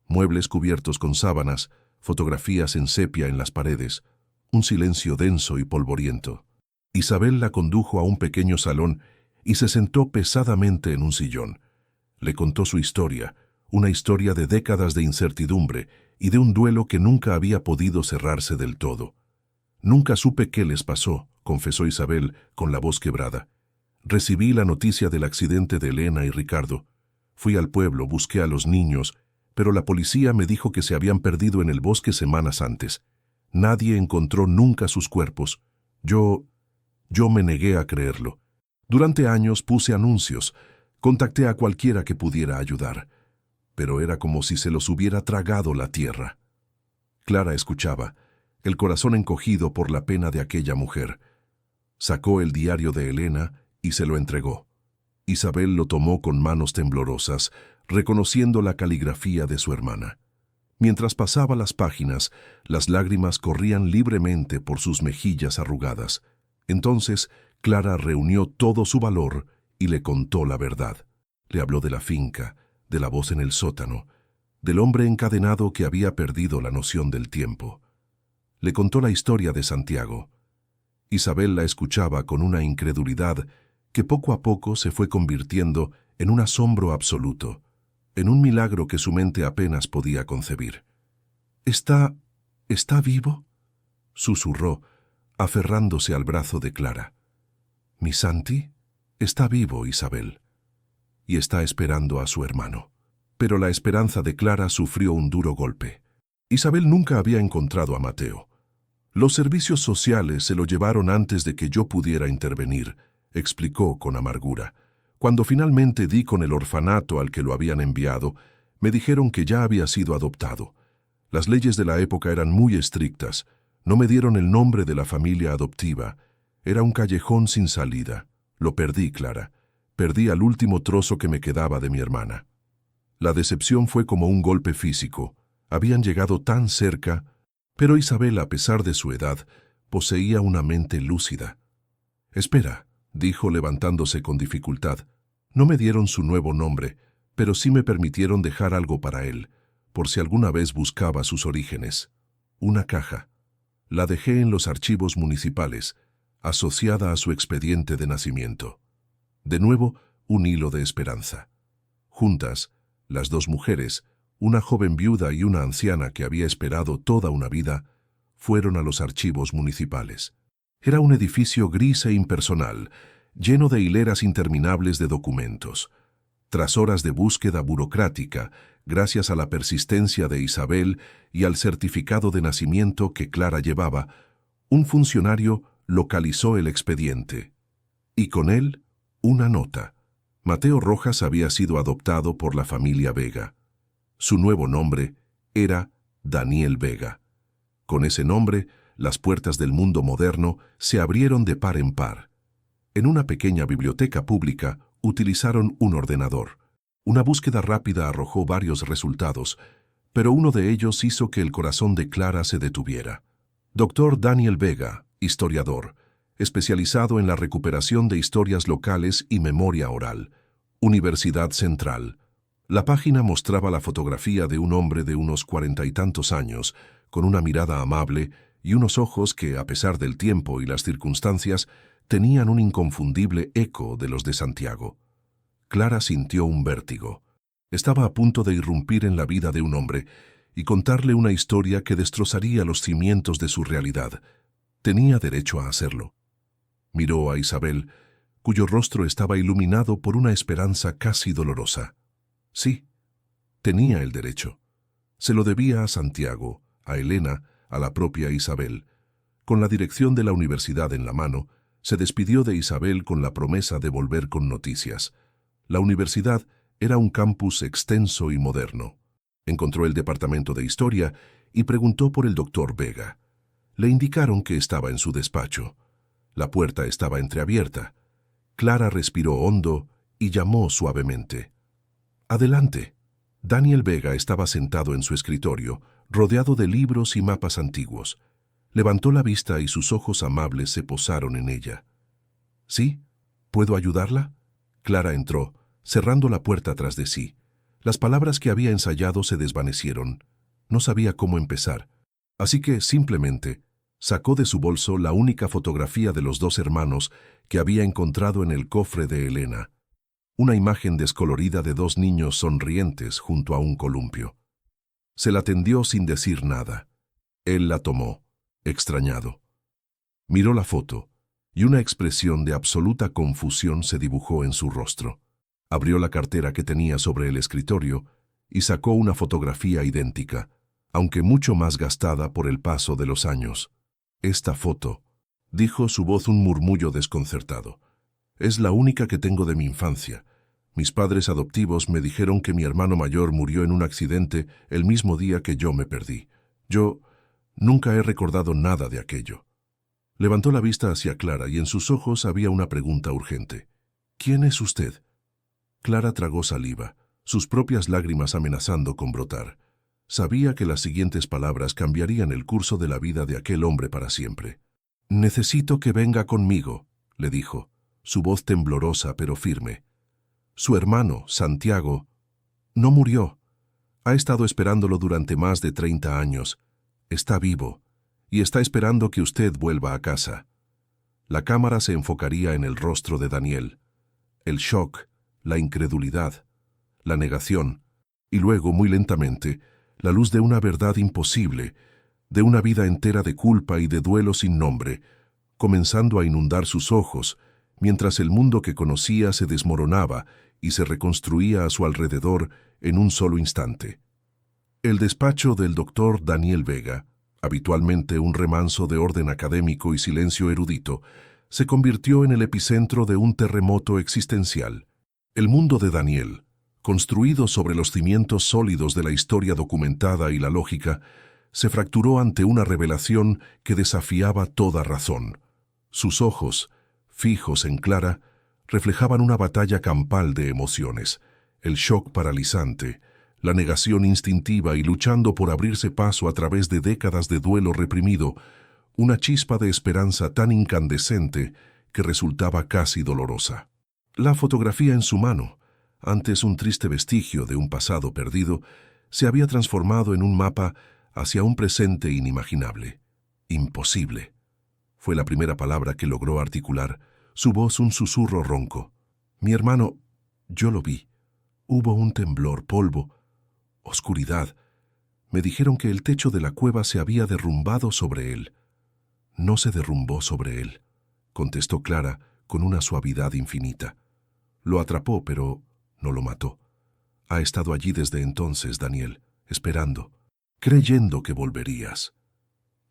Muebles cubiertos con sábanas, fotografías en sepia en las paredes, un silencio denso y polvoriento. Isabel la condujo a un pequeño salón y se sentó pesadamente en un sillón. Le contó su historia, una historia de décadas de incertidumbre y de un duelo que nunca había podido cerrarse del todo. «Nunca supe qué les pasó», confesó Isabel con la voz quebrada. «Recibí la noticia del accidente de Elena y Ricardo. Fui al pueblo, busqué a los niños, pero la policía me dijo que se habían perdido en el bosque semanas antes. Nadie encontró nunca sus cuerpos. Yo Yo me negué a creerlo. Durante años puse anuncios, contacté a cualquiera que pudiera ayudar, pero era como si se los hubiera tragado la tierra. Clara escuchaba, el corazón encogido por la pena de aquella mujer. Sacó el diario de Elena y se lo entregó. Isabel lo tomó con manos temblorosas, reconociendo la caligrafía de su hermana. Mientras pasaba las páginas, las lágrimas corrían libremente por sus mejillas arrugadas. Entonces, Clara reunió todo su valor y le contó la verdad. Le habló de la finca, de la voz en el sótano, del hombre encadenado que había perdido la noción del tiempo. Le contó la historia de Santiago. Isabel la escuchaba con una incredulidad que poco a poco se fue convirtiendo en un asombro absoluto, en un milagro que su mente apenas podía concebir. ¿Está vivo?», susurró, aferrándose al brazo de Clara. «Mi Santi está vivo, Isabel, y está esperando a su hermano». Pero la esperanza de Clara sufrió un duro golpe. Isabel nunca había encontrado a Mateo. «Los servicios sociales se lo llevaron antes de que yo pudiera intervenir», explicó con amargura. «Cuando finalmente di con el orfanato al que lo habían enviado, me dijeron que ya había sido adoptado. Las leyes de la época eran muy estrictas. No me dieron el nombre de la familia adoptiva. Era un callejón sin salida. Lo perdí, Clara. Perdí al último trozo que me quedaba de mi hermana». La decepción fue como un golpe físico. Habían llegado tan cerca, pero Isabel, a pesar de su edad, poseía una mente lúcida. «Espera», dijo levantándose con dificultad. «No me dieron su nuevo nombre, pero sí me permitieron dejar algo para él, por si alguna vez buscaba sus orígenes. Una caja. La dejé en los archivos municipales, asociada a su expediente de nacimiento». De nuevo, un hilo de esperanza. Juntas, las dos mujeres, una joven viuda y una anciana que había esperado toda una vida, fueron a los archivos municipales. Era un edificio gris e impersonal, lleno de hileras interminables de documentos. Tras horas de búsqueda burocrática, gracias a la persistencia de Isabel y al certificado de nacimiento que Clara llevaba, un funcionario localizó el expediente. Y con él, una nota. Mateo Rojas había sido adoptado por la familia Vega. Su nuevo nombre era Daniel Vega. Con ese nombre, las puertas del mundo moderno se abrieron de par en par. En una pequeña biblioteca pública utilizaron un ordenador. Una búsqueda rápida arrojó varios resultados, pero uno de ellos hizo que el corazón de Clara se detuviera. Dr. Daniel Vega, historiador, especializado en la recuperación de historias locales y memoria oral. Universidad Central. La página mostraba la fotografía de un hombre de unos 40 y tantos años, con una mirada amable y unos ojos que, a pesar del tiempo y las circunstancias, tenían un inconfundible eco de los de Santiago. Clara sintió un vértigo. Estaba a punto de irrumpir en la vida de un hombre y contarle una historia que destrozaría los cimientos de su realidad. Tenía derecho a hacerlo. Miró a Isabel, cuyo rostro estaba iluminado por una esperanza casi dolorosa. Sí, tenía el derecho. Se lo debía a Santiago, a Elena, a la propia Isabel. Con la dirección de la universidad en la mano, se despidió de Isabel con la promesa de volver con noticias. La universidad era un campus extenso y moderno. Encontró el departamento de historia y preguntó por el doctor Vega. Le indicaron que estaba en su despacho. La puerta estaba entreabierta. Clara respiró hondo y llamó suavemente. «Adelante». Daniel Vega estaba sentado en su escritorio, rodeado de libros y mapas antiguos. Levantó la vista y sus ojos amables se posaron en ella. «¿Sí? ¿Puedo ayudarla?». Clara entró, cerrando la puerta tras de sí. Las palabras que había ensayado se desvanecieron. No sabía cómo empezar, así que simplemente sacó de su bolso la única fotografía de los dos hermanos que había encontrado en el cofre de Elena. Una imagen descolorida de dos niños sonrientes junto a un columpio. Se la tendió sin decir nada. Él la tomó, extrañado. Miró la foto, y una expresión de absoluta confusión se dibujó en su rostro. Abrió la cartera que tenía sobre el escritorio y sacó una fotografía idéntica, aunque mucho más gastada por el paso de los años. Esta foto, dijo su voz un murmullo desconcertado. Es la única que tengo de mi infancia. Mis padres adoptivos me dijeron que mi hermano mayor murió en un accidente el mismo día que yo me perdí. Yo nunca he recordado nada de aquello. Levantó la vista hacia Clara y en sus ojos había una pregunta urgente. ¿Quién es usted? Clara tragó saliva, sus propias lágrimas amenazando con brotar. Sabía que las siguientes palabras cambiarían el curso de la vida de aquel hombre para siempre. «Necesito que venga conmigo», le dijo, su voz temblorosa pero firme. Su hermano, Santiago, no murió. Ha estado esperándolo durante más de 30 años. Está vivo y está esperando que usted vuelva a casa. La cámara se enfocaría en el rostro de Daniel. El shock, la incredulidad, la negación, y luego, muy lentamente, la luz de una verdad imposible, de una vida entera de culpa y de duelo sin nombre, comenzando a inundar sus ojos, mientras el mundo que conocía se desmoronaba y se reconstruía a su alrededor en un solo instante. El despacho del doctor Daniel Vega, habitualmente un remanso de orden académico y silencio erudito, se convirtió en el epicentro de un terremoto existencial. El mundo de Daniel, construido sobre los cimientos sólidos de la historia documentada y la lógica, se fracturó ante una revelación que desafiaba toda razón. Sus ojos, fijos en Clara, reflejaban una batalla campal de emociones, el shock paralizante, la negación instintiva y luchando por abrirse paso a través de décadas de duelo reprimido, una chispa de esperanza tan incandescente que resultaba casi dolorosa. La fotografía en su mano, antes un triste vestigio de un pasado perdido, se había transformado en un mapa hacia un presente inimaginable. Imposible. Fue la primera palabra que logró articular, su voz un susurro ronco. Mi hermano, yo lo vi. Hubo un temblor, polvo, oscuridad. Me dijeron que el techo de la cueva se había derrumbado sobre él. No se derrumbó sobre él, contestó Clara con una suavidad infinita. Lo atrapó, pero no lo mató. Ha estado allí desde entonces, Daniel, esperando, creyendo que volverías.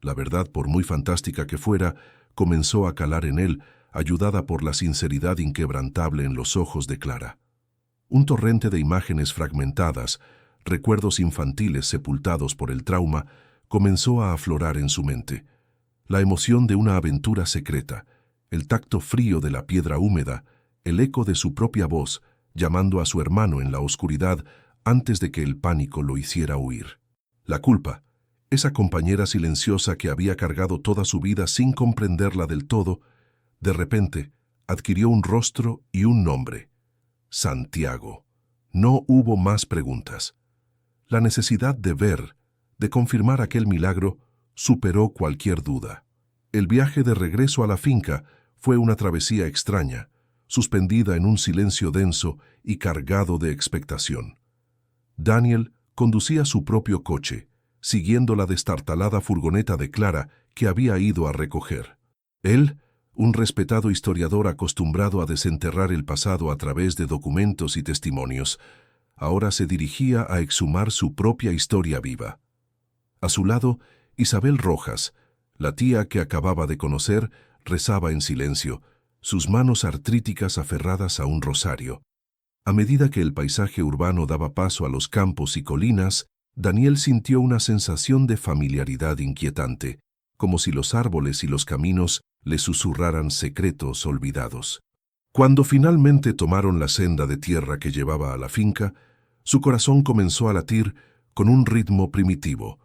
La verdad, por muy fantástica que fuera, comenzó a calar en él, ayudada por la sinceridad inquebrantable en los ojos de Clara. Un torrente de imágenes fragmentadas, recuerdos infantiles sepultados por el trauma, comenzó a aflorar en su mente. La emoción de una aventura secreta, el tacto frío de la piedra húmeda, el eco de su propia voz, llamando a su hermano en la oscuridad antes de que el pánico lo hiciera huir. La culpa, esa compañera silenciosa que había cargado toda su vida sin comprenderla del todo, de repente adquirió un rostro y un nombre. Santiago. No hubo más preguntas. La necesidad de ver, de confirmar aquel milagro, superó cualquier duda. El viaje de regreso a la finca fue una travesía extraña, suspendida en un silencio denso y cargado de expectación. Daniel conducía su propio coche, siguiendo la destartalada furgoneta de Clara que había ido a recoger. Él, un respetado historiador acostumbrado a desenterrar el pasado a través de documentos y testimonios, ahora se dirigía a exhumar su propia historia viva. A su lado, Isabel Rojas, la tía que acababa de conocer, rezaba en silencio, sus manos artríticas aferradas a un rosario. A medida que el paisaje urbano daba paso a los campos y colinas, Daniel sintió una sensación de familiaridad inquietante, como si los árboles y los caminos le susurraran secretos olvidados. Cuando finalmente tomaron la senda de tierra que llevaba a la finca, su corazón comenzó a latir con un ritmo primitivo.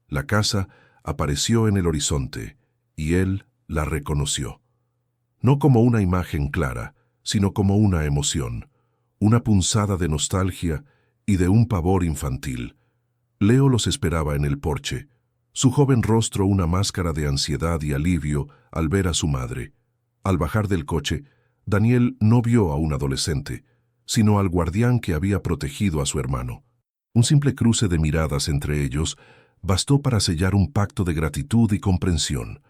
La casa apareció en el horizonte y él la reconoció. No como una imagen clara, sino como una emoción, una punzada de nostalgia y de un pavor infantil. Leo los esperaba en el porche, su joven rostro una máscara de ansiedad y alivio al ver a su madre. Al bajar del coche, Daniel no vio a un adolescente, sino al guardián que había protegido a su hermano. Un simple cruce de miradas entre ellos bastó para sellar un pacto de gratitud y comprensión.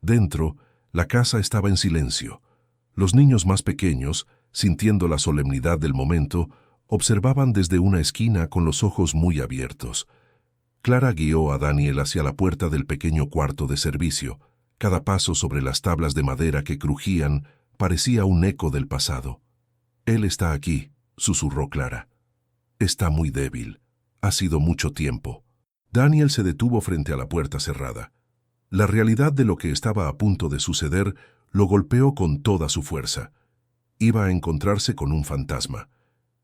Dentro, la casa estaba en silencio. Los niños más pequeños, sintiendo la solemnidad del momento, observaban desde una esquina con los ojos muy abiertos. Clara guió a Daniel hacia la puerta del pequeño cuarto de servicio, Cada paso sobre las tablas de madera que crujían parecía un eco del pasado. «Él está aquí», susurró Clara. «Está muy débil. Ha sido mucho tiempo». Daniel se detuvo frente a la puerta cerrada. La realidad de lo que estaba a punto de suceder lo golpeó con toda su fuerza. Iba a encontrarse con un fantasma.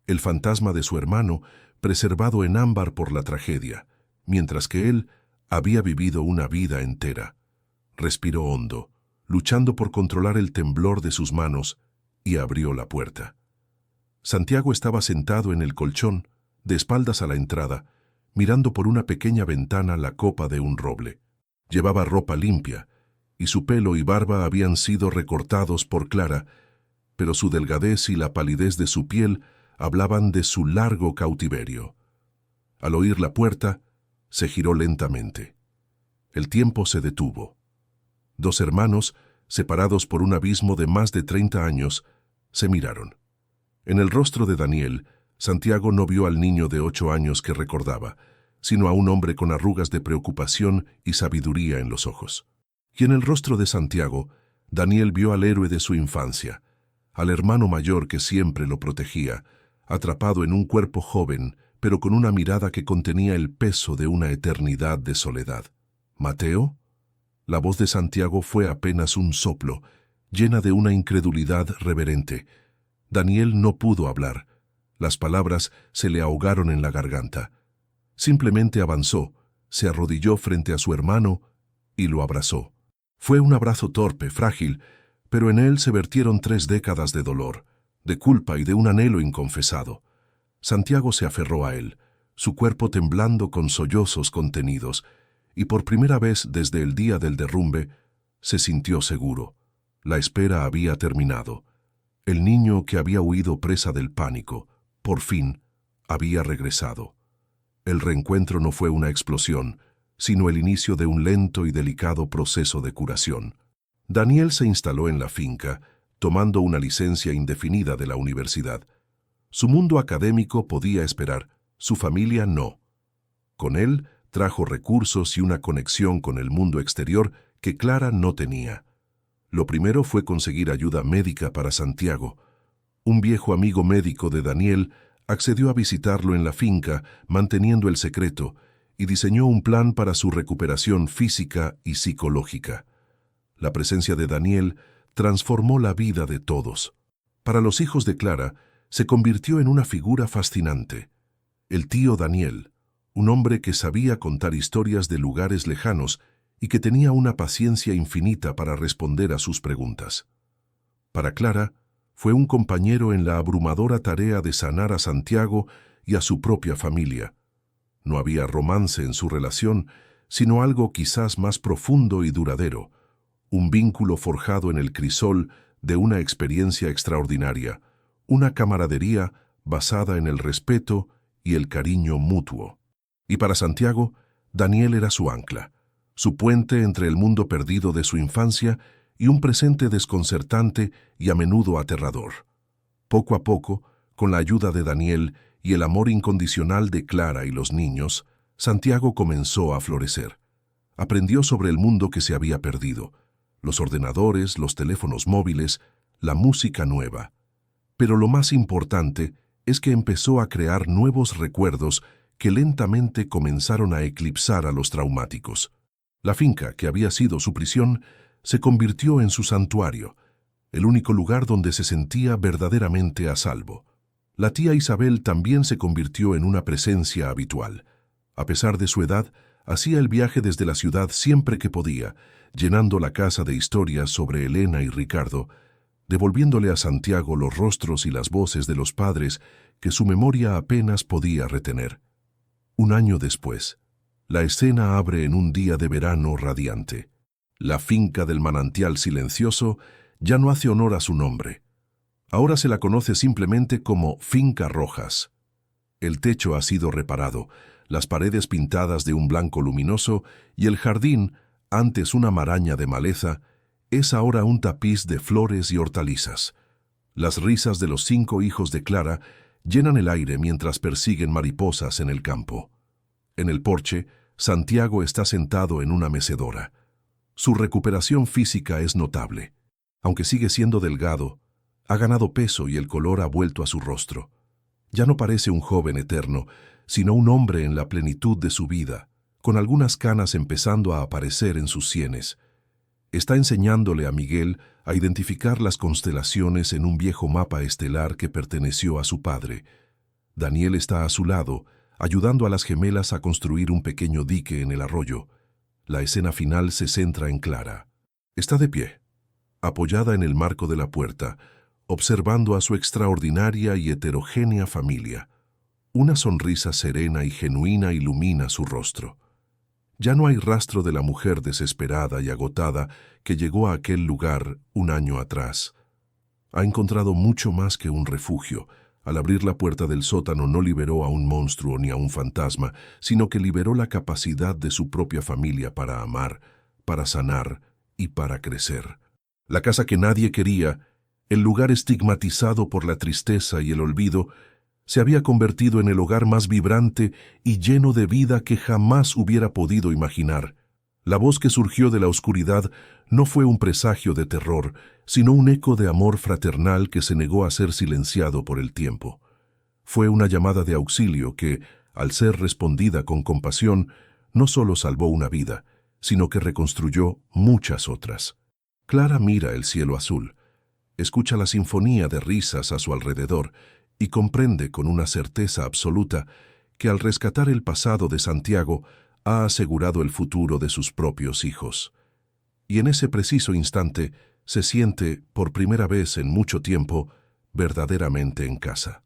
El fantasma de su hermano, preservado en ámbar por la tragedia, mientras que él había vivido una vida entera. Respiró hondo, luchando por controlar el temblor de sus manos, y abrió la puerta. Santiago estaba sentado en el colchón, de espaldas a la entrada, mirando por una pequeña ventana la copa de un roble. Llevaba ropa limpia, y su pelo y barba habían sido recortados por Clara, pero su delgadez y la palidez de su piel hablaban de su largo cautiverio. Al oír la puerta, se giró lentamente. El tiempo se detuvo. Dos hermanos, separados por un abismo de más de 30 años, se miraron. En el rostro de Daniel, Santiago no vio al niño de 8 años que recordaba, sino a un hombre con arrugas de preocupación y sabiduría en los ojos. Y en el rostro de Santiago, Daniel vio al héroe de su infancia, al hermano mayor que siempre lo protegía, atrapado en un cuerpo joven, pero con una mirada que contenía el peso de una eternidad de soledad. «¿Mateo?» La voz de Santiago fue apenas un soplo, llena de una incredulidad reverente. Daniel no pudo hablar. Las palabras se le ahogaron en la garganta. Simplemente avanzó, se arrodilló frente a su hermano y lo abrazó. Fue un abrazo torpe, frágil, pero en él se vertieron 3 décadas de dolor, de culpa y de un anhelo inconfesado. Santiago se aferró a él, su cuerpo temblando con sollozos contenidos, y por primera vez desde el día del derrumbe, se sintió seguro. La espera había terminado. El niño que había huido presa del pánico, por fin, había regresado. El reencuentro no fue una explosión, sino el inicio de un lento y delicado proceso de curación. Daniel se instaló en la finca, tomando una licencia indefinida de la universidad. Su mundo académico podía esperar, su familia no. Con él trajo recursos y una conexión con el mundo exterior que Clara no tenía. Lo primero fue conseguir ayuda médica para Santiago. Un viejo amigo médico de Daniel accedió a visitarlo en la finca, manteniendo el secreto, y diseñó un plan para su recuperación física y psicológica. La presencia de Daniel transformó la vida de todos. Para los hijos de Clara, se convirtió en una figura fascinante. El tío Daniel, un hombre que sabía contar historias de lugares lejanos y que tenía una paciencia infinita para responder a sus preguntas. Para Clara, fue un compañero en la abrumadora tarea de sanar a Santiago y a su propia familia. No había romance en su relación, sino algo quizás más profundo y duradero, un vínculo forjado en el crisol de una experiencia extraordinaria, una camaradería basada en el respeto y el cariño mutuo. Y para Santiago, Daniel era su ancla, su puente entre el mundo perdido de su infancia y un presente desconcertante y a menudo aterrador. Poco a poco, con la ayuda de Daniel y el amor incondicional de Clara y los niños, Santiago comenzó a florecer. Aprendió sobre el mundo que se había perdido, los ordenadores, los teléfonos móviles, la música nueva. Pero lo más importante es que empezó a crear nuevos recuerdos que lentamente comenzaron a eclipsar a los traumáticos. La finca, que había sido su prisión, se convirtió en su santuario, el único lugar donde se sentía verdaderamente a salvo. La tía Isabel también se convirtió en una presencia habitual. A pesar de su edad, hacía el viaje desde la ciudad siempre que podía, llenando la casa de historias sobre Elena y Ricardo, devolviéndole a Santiago los rostros y las voces de los padres que su memoria apenas podía retener. Un año después, la escena abre en un día de verano radiante. La finca del manantial silencioso ya no hace honor a su nombre. Ahora se la conoce simplemente como Finca Rojas. El techo ha sido reparado, las paredes pintadas de un blanco luminoso y el jardín, antes una maraña de maleza, es ahora un tapiz de flores y hortalizas. Las risas de los 5 hijos de Clara llenan el aire mientras persiguen mariposas en el campo. En el porche, Santiago está sentado en una mecedora. Su recuperación física es notable. Aunque sigue siendo delgado, ha ganado peso y el color ha vuelto a su rostro. Ya no parece un joven eterno, sino un hombre en la plenitud de su vida, con algunas canas empezando a aparecer en sus sienes. Está enseñándole a Miguel a identificar las constelaciones en un viejo mapa estelar que perteneció a su padre. Daniel está a su lado, ayudando a las gemelas a construir un pequeño dique en el arroyo. La escena final se centra en Clara. Está de pie, apoyada en el marco de la puerta, observando a su extraordinaria y heterogénea familia. Una sonrisa serena y genuina ilumina su rostro. Ya no hay rastro de la mujer desesperada y agotada que llegó a aquel lugar un año atrás. Ha encontrado mucho más que un refugio. Al abrir la puerta del sótano no liberó a un monstruo ni a un fantasma, sino que liberó la capacidad de su propia familia para amar, para sanar y para crecer. La casa que nadie quería, el lugar estigmatizado por la tristeza y el olvido, se había convertido en el hogar más vibrante y lleno de vida que jamás hubiera podido imaginar. La voz que surgió de la oscuridad no fue un presagio de terror, sino un eco de amor fraternal que se negó a ser silenciado por el tiempo. Fue una llamada de auxilio que, al ser respondida con compasión, no solo salvó una vida, sino que reconstruyó muchas otras. Clara mira el cielo azul, escucha la sinfonía de risas a su alrededor y comprende con una certeza absoluta que al rescatar el pasado de Santiago ha asegurado el futuro de sus propios hijos. Y en ese preciso instante se siente, por primera vez en mucho tiempo, verdaderamente en casa.